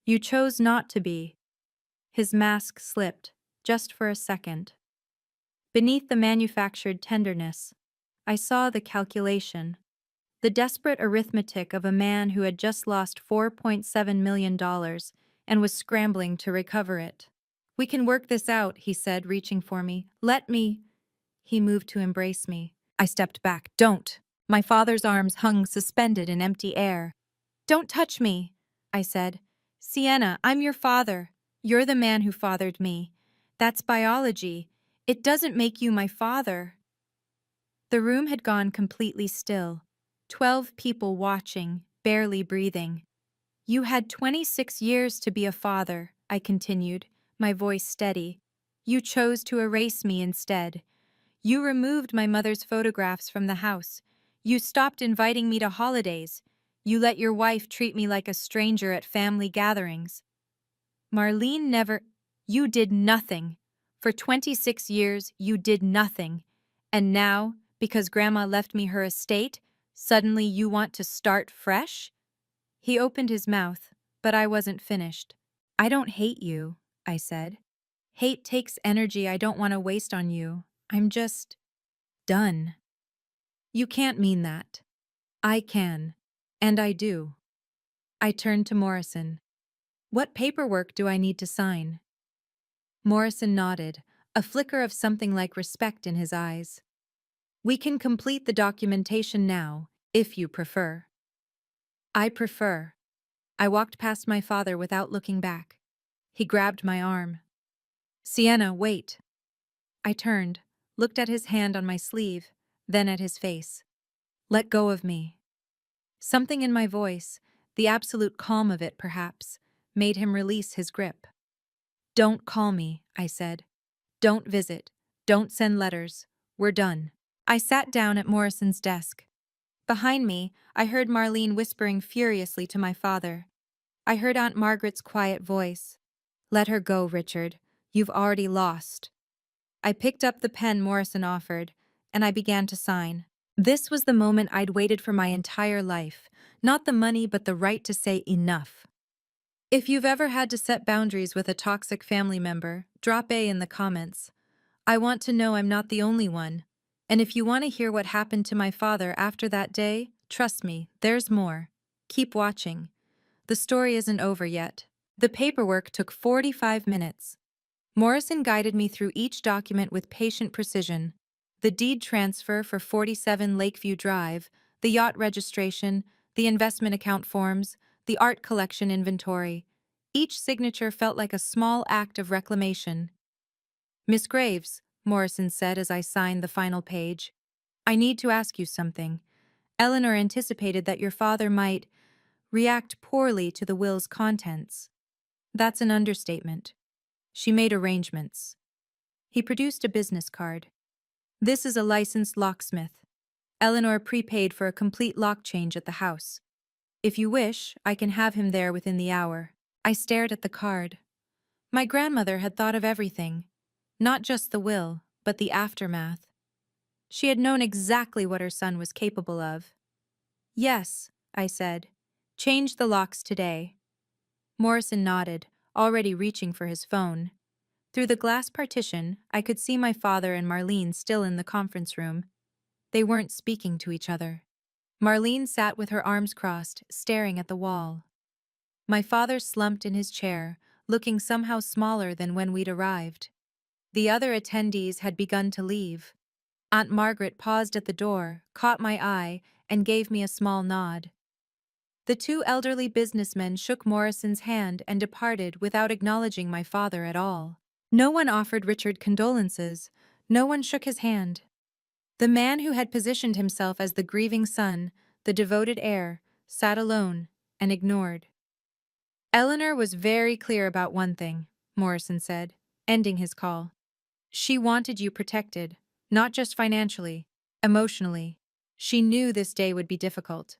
You chose not to be. His mask slipped, just for a second. Beneath the manufactured tenderness, I saw the calculation, the desperate arithmetic of a man who had just lost $4.7 million and was scrambling to recover it. "We can work this out," he said, reaching for me. "Let me—" He moved to embrace me. I stepped back. Don't. My father's arms hung suspended in empty air. Don't touch me, I said. Sienna, I'm your father. You're the man who fathered me. That's biology. It doesn't make you my father. The room had gone completely still. 12 people watching, barely breathing. You had 26 years to be a father, I continued, my voice steady. You chose to erase me instead. You removed my mother's photographs from the house. You stopped inviting me to holidays. You let your wife treat me like a stranger at family gatherings. Marlene never... You did nothing. For 26 years, you did nothing. And now, because Grandma left me her estate, suddenly you want to start fresh? He opened his mouth, but I wasn't finished. I don't hate you, I said. Hate takes energy I don't want to waste on you. I'm just... done. You can't mean that. I can. And I do. I turned to Morrison. What paperwork do I need to sign? Morrison nodded, a flicker of something like respect in his eyes. We can complete the documentation now, if you prefer. I prefer. I walked past my father without looking back. He grabbed my arm. Sienna, wait. I turned, looked at his hand on my sleeve, then at his face. Let go of me. Something in my voice, the absolute calm of it perhaps, made him release his grip. Don't call me, I said. Don't visit. Don't send letters. We're done. I sat down at Morrison's desk. Behind me, I heard Marlene whispering furiously to my father. I heard Aunt Margaret's quiet voice. Let her go, Richard. You've already lost. I picked up the pen Morrison offered, and I began to sign. This was the moment I'd waited for my entire life. Not the money, but the right to say enough. If you've ever had to set boundaries with a toxic family member, drop A in the comments. I want to know I'm not the only one. And if you want to hear what happened to my father after that day, trust me, there's more. Keep watching. The story isn't over yet. The paperwork took 45 minutes. Morrison guided me through each document with patient precision. The deed transfer for 47 Lakeview Drive, the yacht registration, the investment account forms, the art collection inventory. Each signature felt like a small act of reclamation. Miss Graves, Morrison said as I signed the final page, I need to ask you something. Eleanor anticipated that your father might react poorly to the will's contents. That's an understatement. She made arrangements. He produced a business card. This is a licensed locksmith. Eleanor prepaid for a complete lock change at the house. If you wish, I can have him there within the hour. I stared at the card. My grandmother had thought of everything. Not just the will, but the aftermath. She had known exactly what her son was capable of. Yes, I said. Change the locks today. Morrison nodded, already reaching for his phone. Through the glass partition, I could see my father and Marlene still in the conference room. They weren't speaking to each other. Marlene sat with her arms crossed, staring at the wall. My father slumped in his chair, looking somehow smaller than when we'd arrived. The other attendees had begun to leave. Aunt Margaret paused at the door, caught my eye, and gave me a small nod. The two elderly businessmen shook Morrison's hand and departed without acknowledging my father at all. No one offered Richard condolences. No one shook his hand. The man who had positioned himself as the grieving son, the devoted heir, sat alone and ignored. Eleanor was very clear about one thing, Morrison said, ending his call. She wanted you protected, not just financially, emotionally. She knew this day would be difficult.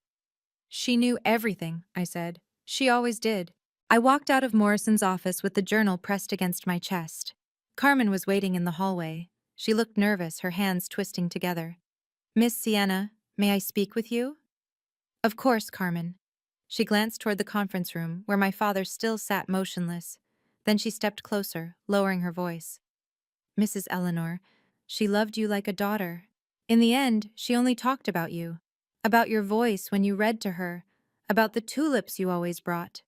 She knew everything, I said. She always did. I walked out of Morrison's office with the journal pressed against my chest. Carmen was waiting in the hallway. She looked nervous, her hands twisting together. Miss Sienna, may I speak with you? Of course, Carmen. She glanced toward the conference room, where my father still sat motionless. Then she stepped closer, lowering her voice. Mrs. Eleanor, she loved you like a daughter. In the end, she only talked about you. About your voice when you read to her. About the tulips you always brought.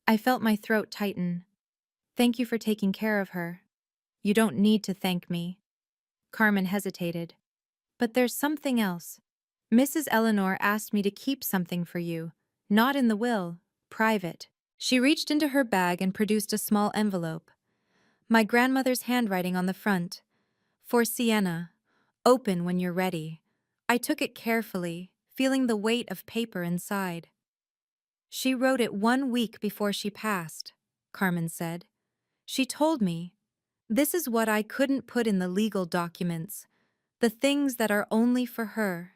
I felt my throat tighten. Thank you for taking care of her. You don't need to thank me. Carmen hesitated. But there's something else. Mrs. Eleanor asked me to keep something for you. Not in the will, private. She reached into her bag and produced a small envelope. My grandmother's handwriting on the front. For Sienna. Open when you're ready. I took it carefully, feeling the weight of paper inside. She wrote it 1 week before she passed, Carmen said. She told me, this is what I couldn't put in the legal documents, the things that are only for her.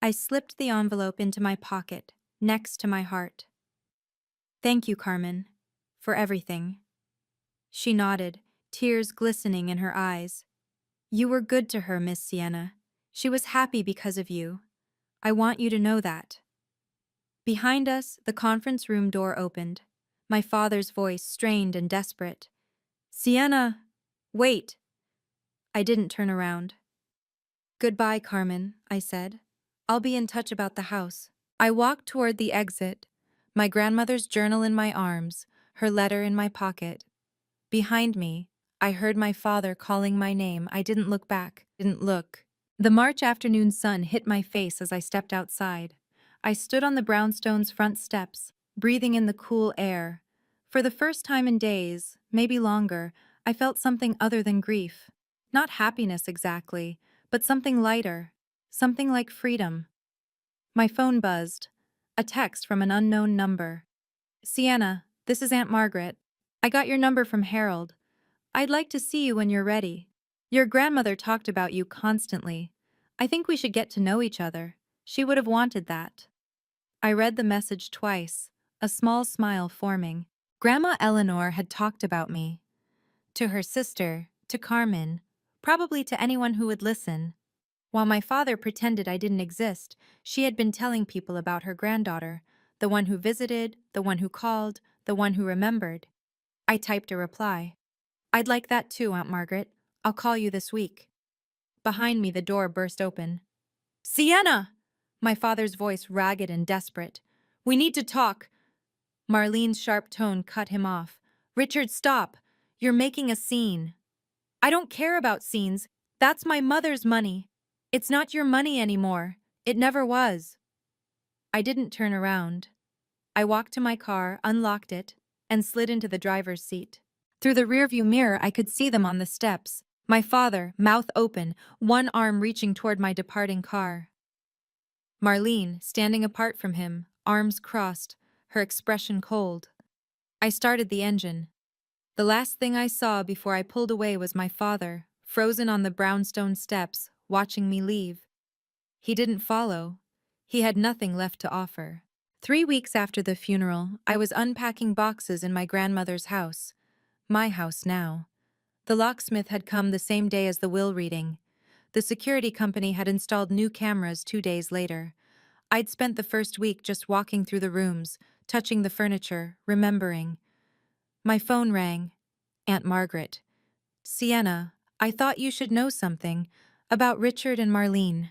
I slipped the envelope into my pocket, next to my heart. Thank you, Carmen, for everything. She nodded, tears glistening in her eyes. You were good to her, Miss Sienna. She was happy because of you. I want you to know that. Behind us, the conference room door opened. My father's voice strained and desperate. Sienna, wait. I didn't turn around. Goodbye, Carmen, I said. I'll be in touch about the house. I walked toward the exit, my grandmother's journal in my arms, her letter in my pocket. Behind me, I heard my father calling my name. I didn't look back, didn't look. The March afternoon sun hit my face as I stepped outside. I stood on the brownstone's front steps, breathing in the cool air. For the first time in days, maybe longer, I felt something other than grief. Not happiness exactly, but something lighter, something like freedom. My phone buzzed. A text from an unknown number. Sienna, this is Aunt Margaret. I got your number from Harold. I'd like to see you when you're ready. Your grandmother talked about you constantly. I think we should get to know each other. She would have wanted that. I read the message twice, a small smile forming. Grandma Eleanor had talked about me. To her sister, to Carmen, probably to anyone who would listen. While my father pretended I didn't exist, she had been telling people about her granddaughter, the one who visited, the one who called, the one who remembered. I typed a reply. I'd like that too, Aunt Margaret. I'll call you this week. Behind me, the door burst open. Sienna! My father's voice ragged and desperate. We need to talk. Marlene's sharp tone cut him off. Richard, stop. You're making a scene. I don't care about scenes. That's my mother's money. It's not your money anymore. It never was. I didn't turn around. I walked to my car, unlocked it, and slid into the driver's seat. Through the rearview mirror, I could see them on the steps. My father, mouth open, one arm reaching toward my departing car. Marlene, standing apart from him, arms crossed, her expression cold. I started the engine. The last thing I saw before I pulled away was my father, frozen on the brownstone steps, watching me leave. He didn't follow. He had nothing left to offer. 3 weeks after the funeral, I was unpacking boxes in my grandmother's house. My house now. The locksmith had come the same day as the will reading. The security company had installed new cameras 2 days later. I'd spent the first week just walking through the rooms, touching the furniture, remembering. My phone rang. Aunt Margaret. Sienna, I thought you should know something about Richard and Marlene.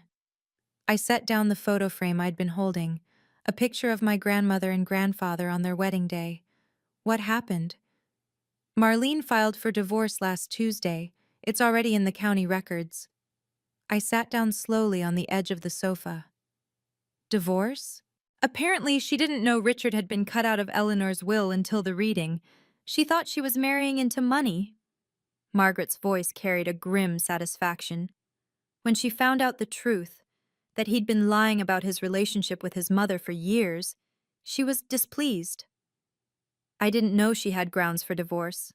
I set down the photo frame I'd been holding, a picture of my grandmother and grandfather on their wedding day. What happened? Marlene filed for divorce last Tuesday. It's already in the county records. I sat down slowly on the edge of the sofa. Divorce? Apparently, she didn't know Richard had been cut out of Eleanor's will until the reading. She thought she was marrying into money. Margaret's voice carried a grim satisfaction. When she found out the truth, that he'd been lying about his relationship with his mother for years, she was displeased. I didn't know she had grounds for divorce.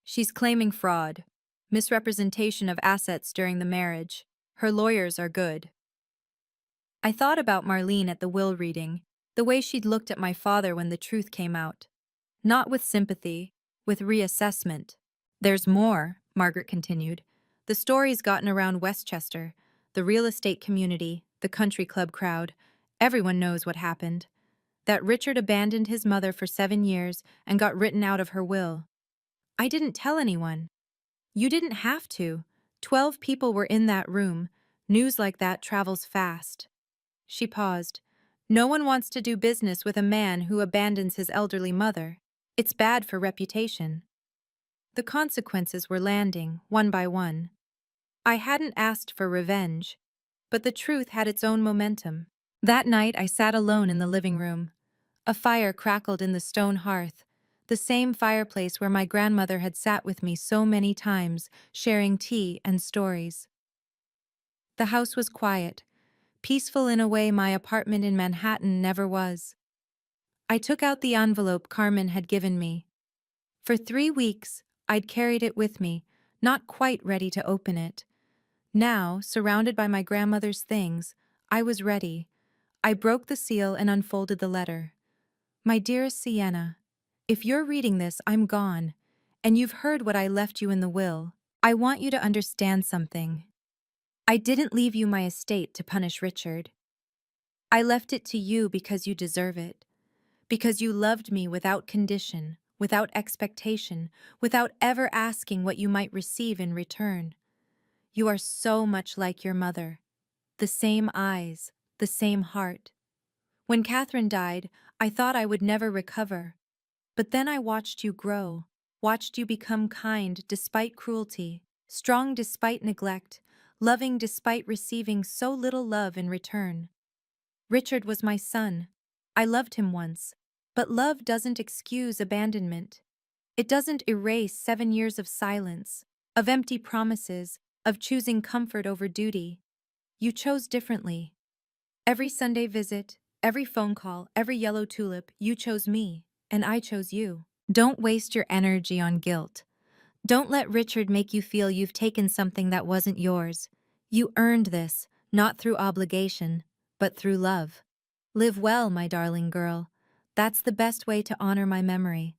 She's claiming fraud, misrepresentation of assets during the marriage. Her lawyers are good. I thought about Marlene at the will reading, the way she'd looked at my father when the truth came out. Not with sympathy, with reassessment. There's more, Margaret continued. The story's gotten around Westchester, the real estate community, the country club crowd. Everyone knows what happened. That Richard abandoned his mother for 7 years and got written out of her will. I didn't tell anyone. You didn't have to. 12 people were in that room. News like that travels fast. She paused. No one wants to do business with a man who abandons his elderly mother. It's bad for reputation. The consequences were landing, one by one. I hadn't asked for revenge, but the truth had its own momentum. That night I sat alone in the living room. A fire crackled in the stone hearth, the same fireplace where my grandmother had sat with me so many times, sharing tea and stories. The house was quiet, peaceful in a way my apartment in Manhattan never was. I took out the envelope Carmen had given me. For 3 weeks, I'd carried it with me, not quite ready to open it. Now, surrounded by my grandmother's things, I was ready. I broke the seal and unfolded the letter. My dearest Sienna, if you're reading this, I'm gone, and you've heard what I left you in the will. I want you to understand something. I didn't leave you my estate to punish Richard. I left it to you because you deserve it. Because you loved me without condition, without expectation, without ever asking what you might receive in return. You are so much like your mother. The same eyes, the same heart. When Catherine died, I thought I would never recover. But then I watched you grow, watched you become kind despite cruelty, strong despite neglect, loving despite receiving so little love in return. Richard was my son. I loved him once. But love doesn't excuse abandonment. It doesn't erase 7 years of silence, of empty promises, of choosing comfort over duty. You chose differently. Every Sunday visit, every phone call, every yellow tulip, you chose me, and I chose you. Don't waste your energy on guilt. Don't let Richard make you feel you've taken something that wasn't yours. You earned this, not through obligation, but through love. Live well, my darling girl. That's the best way to honor my memory.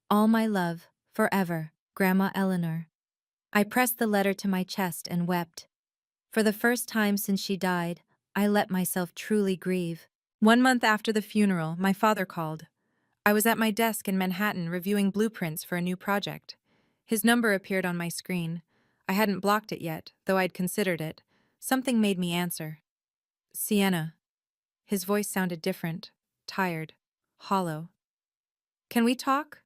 All my love, forever, Grandma Eleanor. I pressed the letter to my chest and wept. For the first time since she died, I let myself truly grieve. 1 month after the funeral, my father called. I was at my desk in Manhattan reviewing blueprints for a new project. His number appeared on my screen. I hadn't blocked it yet, though I'd considered it. Something made me answer. Sienna. His voice sounded different, tired, hollow. Can we talk?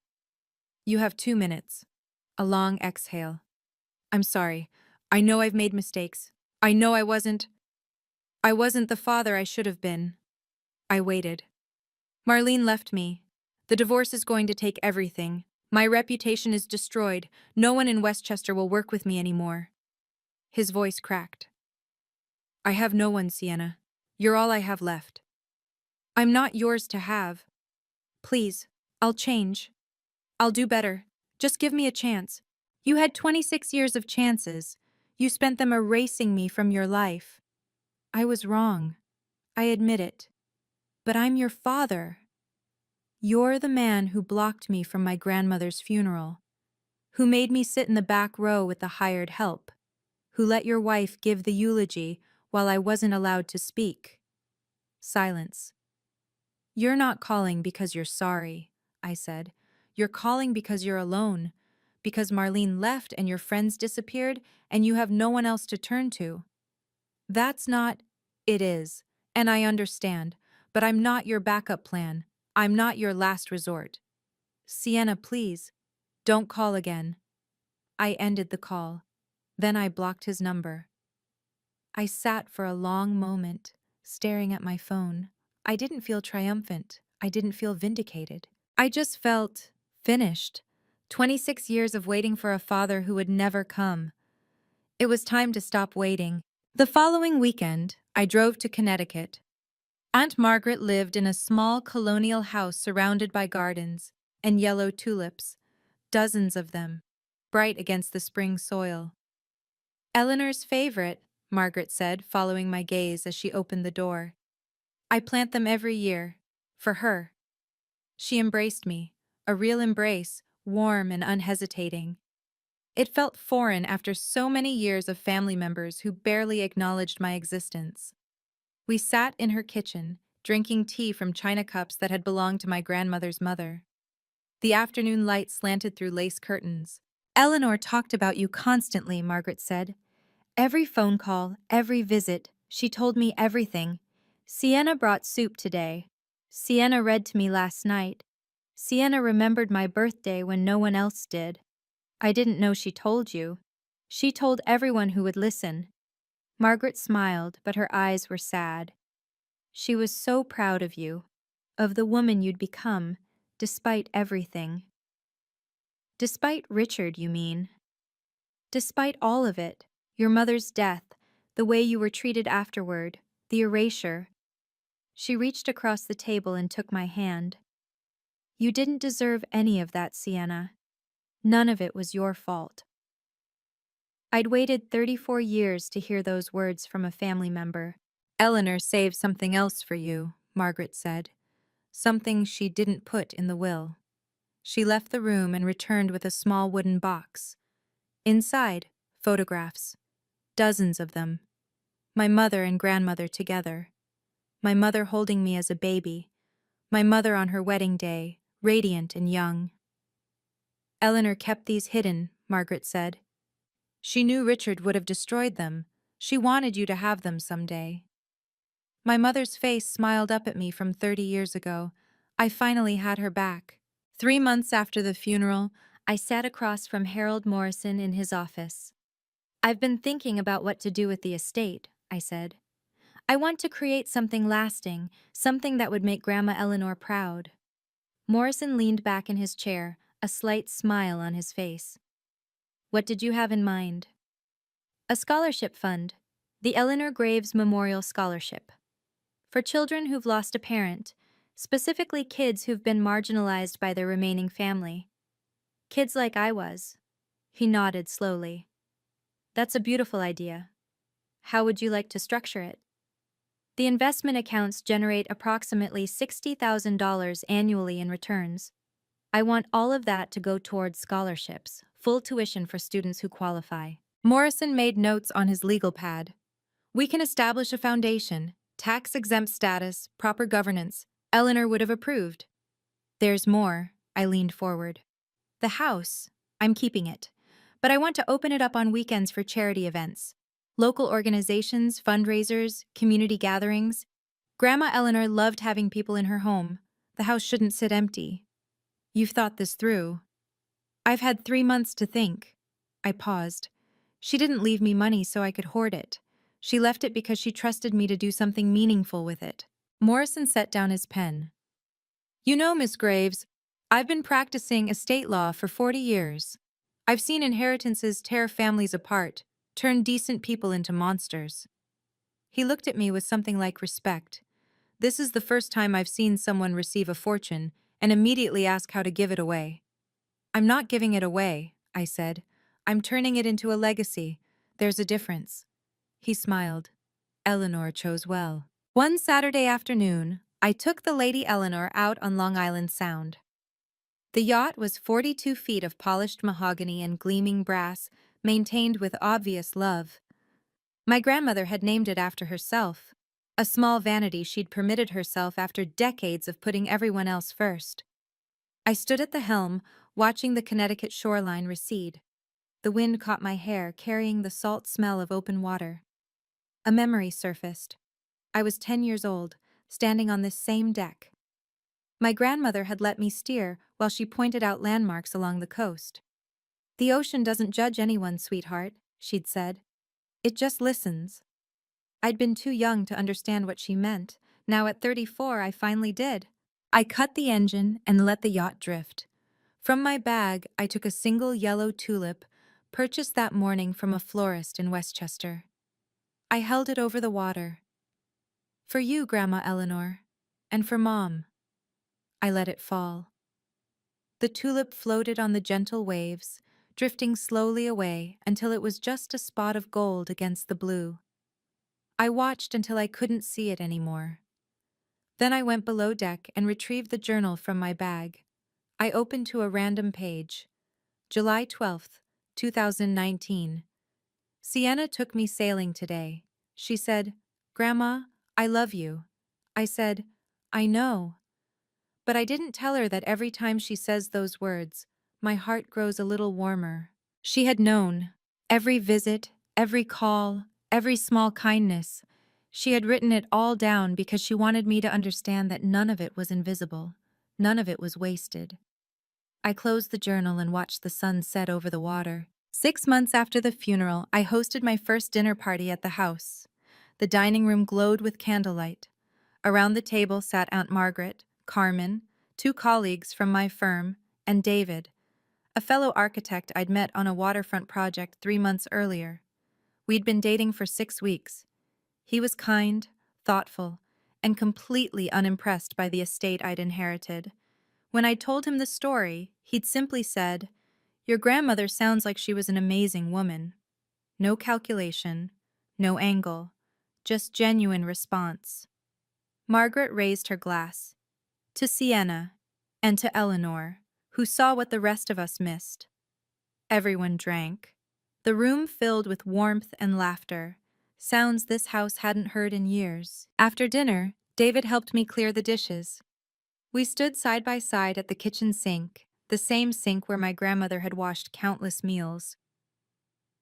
You have 2 minutes. A long exhale. I'm sorry. I know I've made mistakes. I know I wasn't the father I should have been. I waited. Marlene left me. The divorce is going to take everything. My reputation is destroyed. No one in Westchester will work with me anymore. His voice cracked. I have no one, Sienna. You're all I have left. I'm not yours to have. Please, I'll change. I'll do better. Just give me a chance. You had 26 years of chances. You spent them erasing me from your life. I was wrong. I admit it. But I'm your father. You're the man who blocked me from my grandmother's funeral, who made me sit in the back row with the hired help, who let your wife give the eulogy while I wasn't allowed to speak. Silence. You're not calling because you're sorry, I said. You're calling because you're alone, because Marlene left and your friends disappeared and you have no one else to turn to. That's not, it is, and I understand, but I'm not your backup plan. I'm not your last resort. Sienna, please, don't call again. I ended the call. Then I blocked his number. I sat for a long moment, staring at my phone. I didn't feel triumphant. I didn't feel vindicated. I just felt finished. 26 years of waiting for a father who would never come. It was time to stop waiting. The following weekend, I drove to Connecticut. Aunt Margaret lived in a small colonial house surrounded by gardens and yellow tulips, dozens of them, bright against the spring soil. Eleanor's favorite, Margaret said, following my gaze as she opened the door. I plant them every year, for her. She embraced me, a real embrace, warm and unhesitating. It felt foreign after so many years of family members who barely acknowledged my existence. We sat in her kitchen, drinking tea from china cups that had belonged to my grandmother's mother. The afternoon light slanted through lace curtains. Eleanor talked about you constantly, Margaret said. Every phone call, every visit, she told me everything. Sienna brought soup today. Sienna read to me last night. Sienna remembered my birthday when no one else did. I didn't know she told you. She told everyone who would listen. Margaret smiled, but her eyes were sad. She was so proud of you, of the woman you'd become, despite everything. Despite Richard, you mean? Despite all of it, your mother's death, the way you were treated afterward, the erasure. She reached across the table and took my hand. You didn't deserve any of that, Sienna. None of it was your fault. I'd waited 34 years to hear those words from a family member. Eleanor saved something else for you, Margaret said. Something she didn't put in the will. She left the room and returned with a small wooden box. Inside, photographs. Dozens of them. My mother and grandmother together. My mother holding me as a baby. My mother on her wedding day, radiant and young. Eleanor kept these hidden, Margaret said. She knew Richard would have destroyed them. She wanted you to have them someday. My mother's face smiled up at me from 30 years ago. I finally had her back. 3 months after the funeral, I sat across from Harold Morrison in his office. I've been thinking about what to do with the estate, I said. I want to create something lasting, something that would make Grandma Eleanor proud. Morrison leaned back in his chair, a slight smile on his face. What did you have in mind? A scholarship fund, the Eleanor Graves Memorial Scholarship. For children who've lost a parent, specifically kids who've been marginalized by their remaining family. Kids like I was. He nodded slowly. That's a beautiful idea. How would you like to structure it? The investment accounts generate approximately $60,000 annually in returns. I want all of that to go towards scholarships, full tuition for students who qualify. Morrison made notes on his legal pad. We can establish a foundation, tax-exempt status, proper governance. Eleanor would have approved. There's more, I leaned forward. The house, I'm keeping it, but I want to open it up on weekends for charity events. Local organizations, fundraisers, community gatherings. Grandma Eleanor loved having people in her home. The house shouldn't sit empty. You've thought this through. I've had 3 months to think. I paused. She didn't leave me money so I could hoard it. She left it because she trusted me to do something meaningful with it. Morrison set down his pen. You know, Miss Graves, I've been practicing estate law for 40 years. I've seen inheritances tear families apart, turn decent people into monsters. He looked at me with something like respect. This is the first time I've seen someone receive a fortune and immediately ask how to give it away. I'm not giving it away, I said. I'm turning it into a legacy. There's a difference. He smiled. Eleanor chose well. One Saturday afternoon, I took the Lady Eleanor out on Long Island Sound. The yacht was 42 feet of polished mahogany and gleaming brass, maintained with obvious love. My grandmother had named it after herself, a small vanity she'd permitted herself after decades of putting everyone else first. I stood at the helm, watching the Connecticut shoreline recede. The wind caught my hair, carrying the salt smell of open water. A memory surfaced. I was 10 years old, standing on this same deck. My grandmother had let me steer while she pointed out landmarks along the coast. The ocean doesn't judge anyone, sweetheart, she'd said. It just listens. I'd been too young to understand what she meant. Now at 34, I finally did. I cut the engine and let the yacht drift. From my bag, I took a single yellow tulip, purchased that morning from a florist in Westchester. I held it over the water. For you, Grandma Eleanor, and for Mom. I let it fall. The tulip floated on the gentle waves, drifting slowly away until it was just a spot of gold against the blue. I watched until I couldn't see it anymore. Then I went below deck and retrieved the journal from my bag. I opened to a random page. July 12th, 2019. Sienna took me sailing today. She said, Grandma, I love you. I said, I know. But I didn't tell her that every time she says those words, my heart grows a little warmer. She had known. Every visit, every call, every small kindness. She had written it all down because she wanted me to understand that none of it was invisible. None of it was wasted. I closed the journal and watched the sun set over the water. 6 months after the funeral, I hosted my first dinner party at the house. The dining room glowed with candlelight. Around the table sat Aunt Margaret, Carmen, two colleagues from my firm, and David, a fellow architect I'd met on a waterfront project 3 months earlier. We'd been dating for 6 weeks. He was kind, thoughtful, and completely unimpressed by the estate I'd inherited. When I told him the story, he'd simply said, "Your grandmother sounds like she was an amazing woman." No calculation, no angle, just genuine response. Margaret raised her glass. To Sienna, and to Eleanor, who saw what the rest of us missed. Everyone drank. The room filled with warmth and laughter, sounds this house hadn't heard in years. After dinner, David helped me clear the dishes. We stood side by side at the kitchen sink, the same sink where my grandmother had washed countless meals.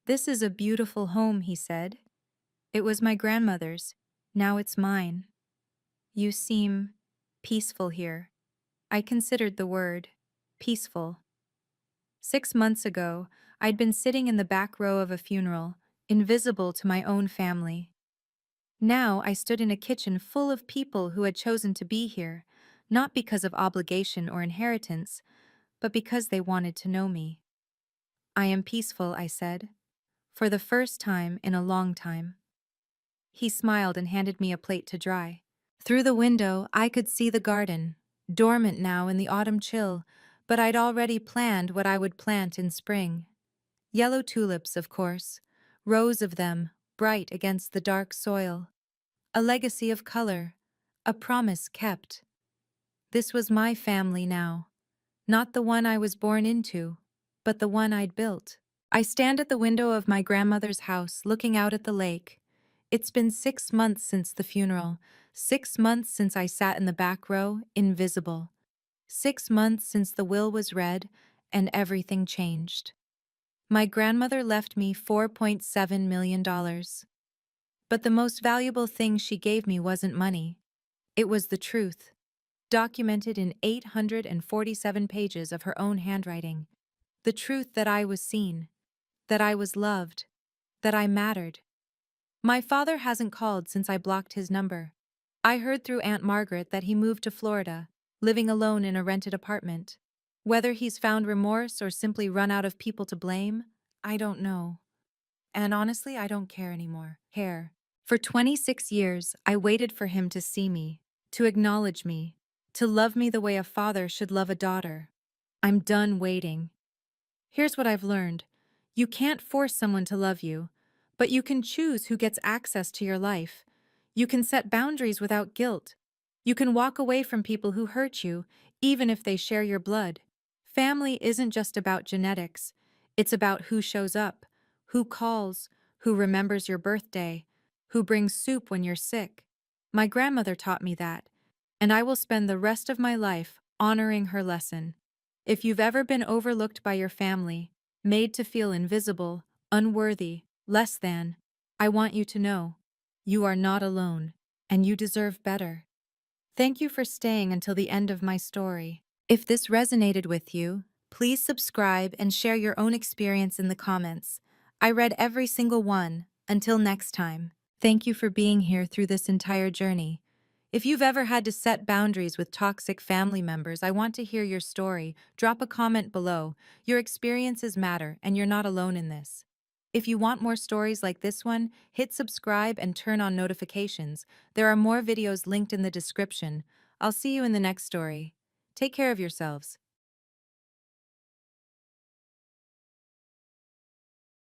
"This is a beautiful home," he said. "It was my grandmother's. Now it's mine. You seem peaceful here." I considered the word peaceful. 6 months ago, I'd been sitting in the back row of a funeral, invisible to my own family. Now I stood in a kitchen full of people who had chosen to be here, not because of obligation or inheritance, but because they wanted to know me. "I am peaceful," I said, "for the first time in a long time." He smiled and handed me a plate to dry. Through the window, I could see the garden, dormant now in the autumn chill, but I'd already planned what I would plant in spring. Yellow tulips, of course, rows of them, bright against the dark soil. A legacy of color, a promise kept. This was my family now, not the one I was born into, but the one I'd built. I stand at the window of my grandmother's house, looking out at the lake. It's been 6 months since the funeral, 6 months since I sat in the back row, invisible. 6 months since the will was read and everything changed. My grandmother left me $4.7 million. But the most valuable thing she gave me wasn't money. It was the truth, documented in 847 pages of her own handwriting. The truth that I was seen, that I was loved, that I mattered. My father hasn't called since I blocked his number. I heard through Aunt Margaret that he moved to Florida, living alone in a rented apartment. Whether he's found remorse or simply run out of people to blame, I don't know. And honestly, I don't care anymore. For 26 years, I waited for him to see me, to acknowledge me, to love me the way a father should love a daughter. I'm done waiting. Here's what I've learned. You can't force someone to love you, but you can choose who gets access to your life. You can set boundaries without guilt. You can walk away from people who hurt you, even if they share your blood. Family isn't just about genetics. It's about who shows up, who calls, who remembers your birthday, who brings soup when you're sick. My grandmother taught me that, and I will spend the rest of my life honoring her lesson. If you've ever been overlooked by your family, made to feel invisible, unworthy, less than, I want you to know, you are not alone, and you deserve better. Thank you for staying until the end of my story. If this resonated with you, please subscribe and share your own experience in the comments. I read every single one. Until next time, thank you for being here through this entire journey. If you've ever had to set boundaries with toxic family members, I want to hear your story. Drop a comment below. Your experiences matter, and you're not alone in this. If you want more stories like this one, hit subscribe and turn on notifications. There are more videos linked in the description. I'll see you in the next story. Take care of yourselves.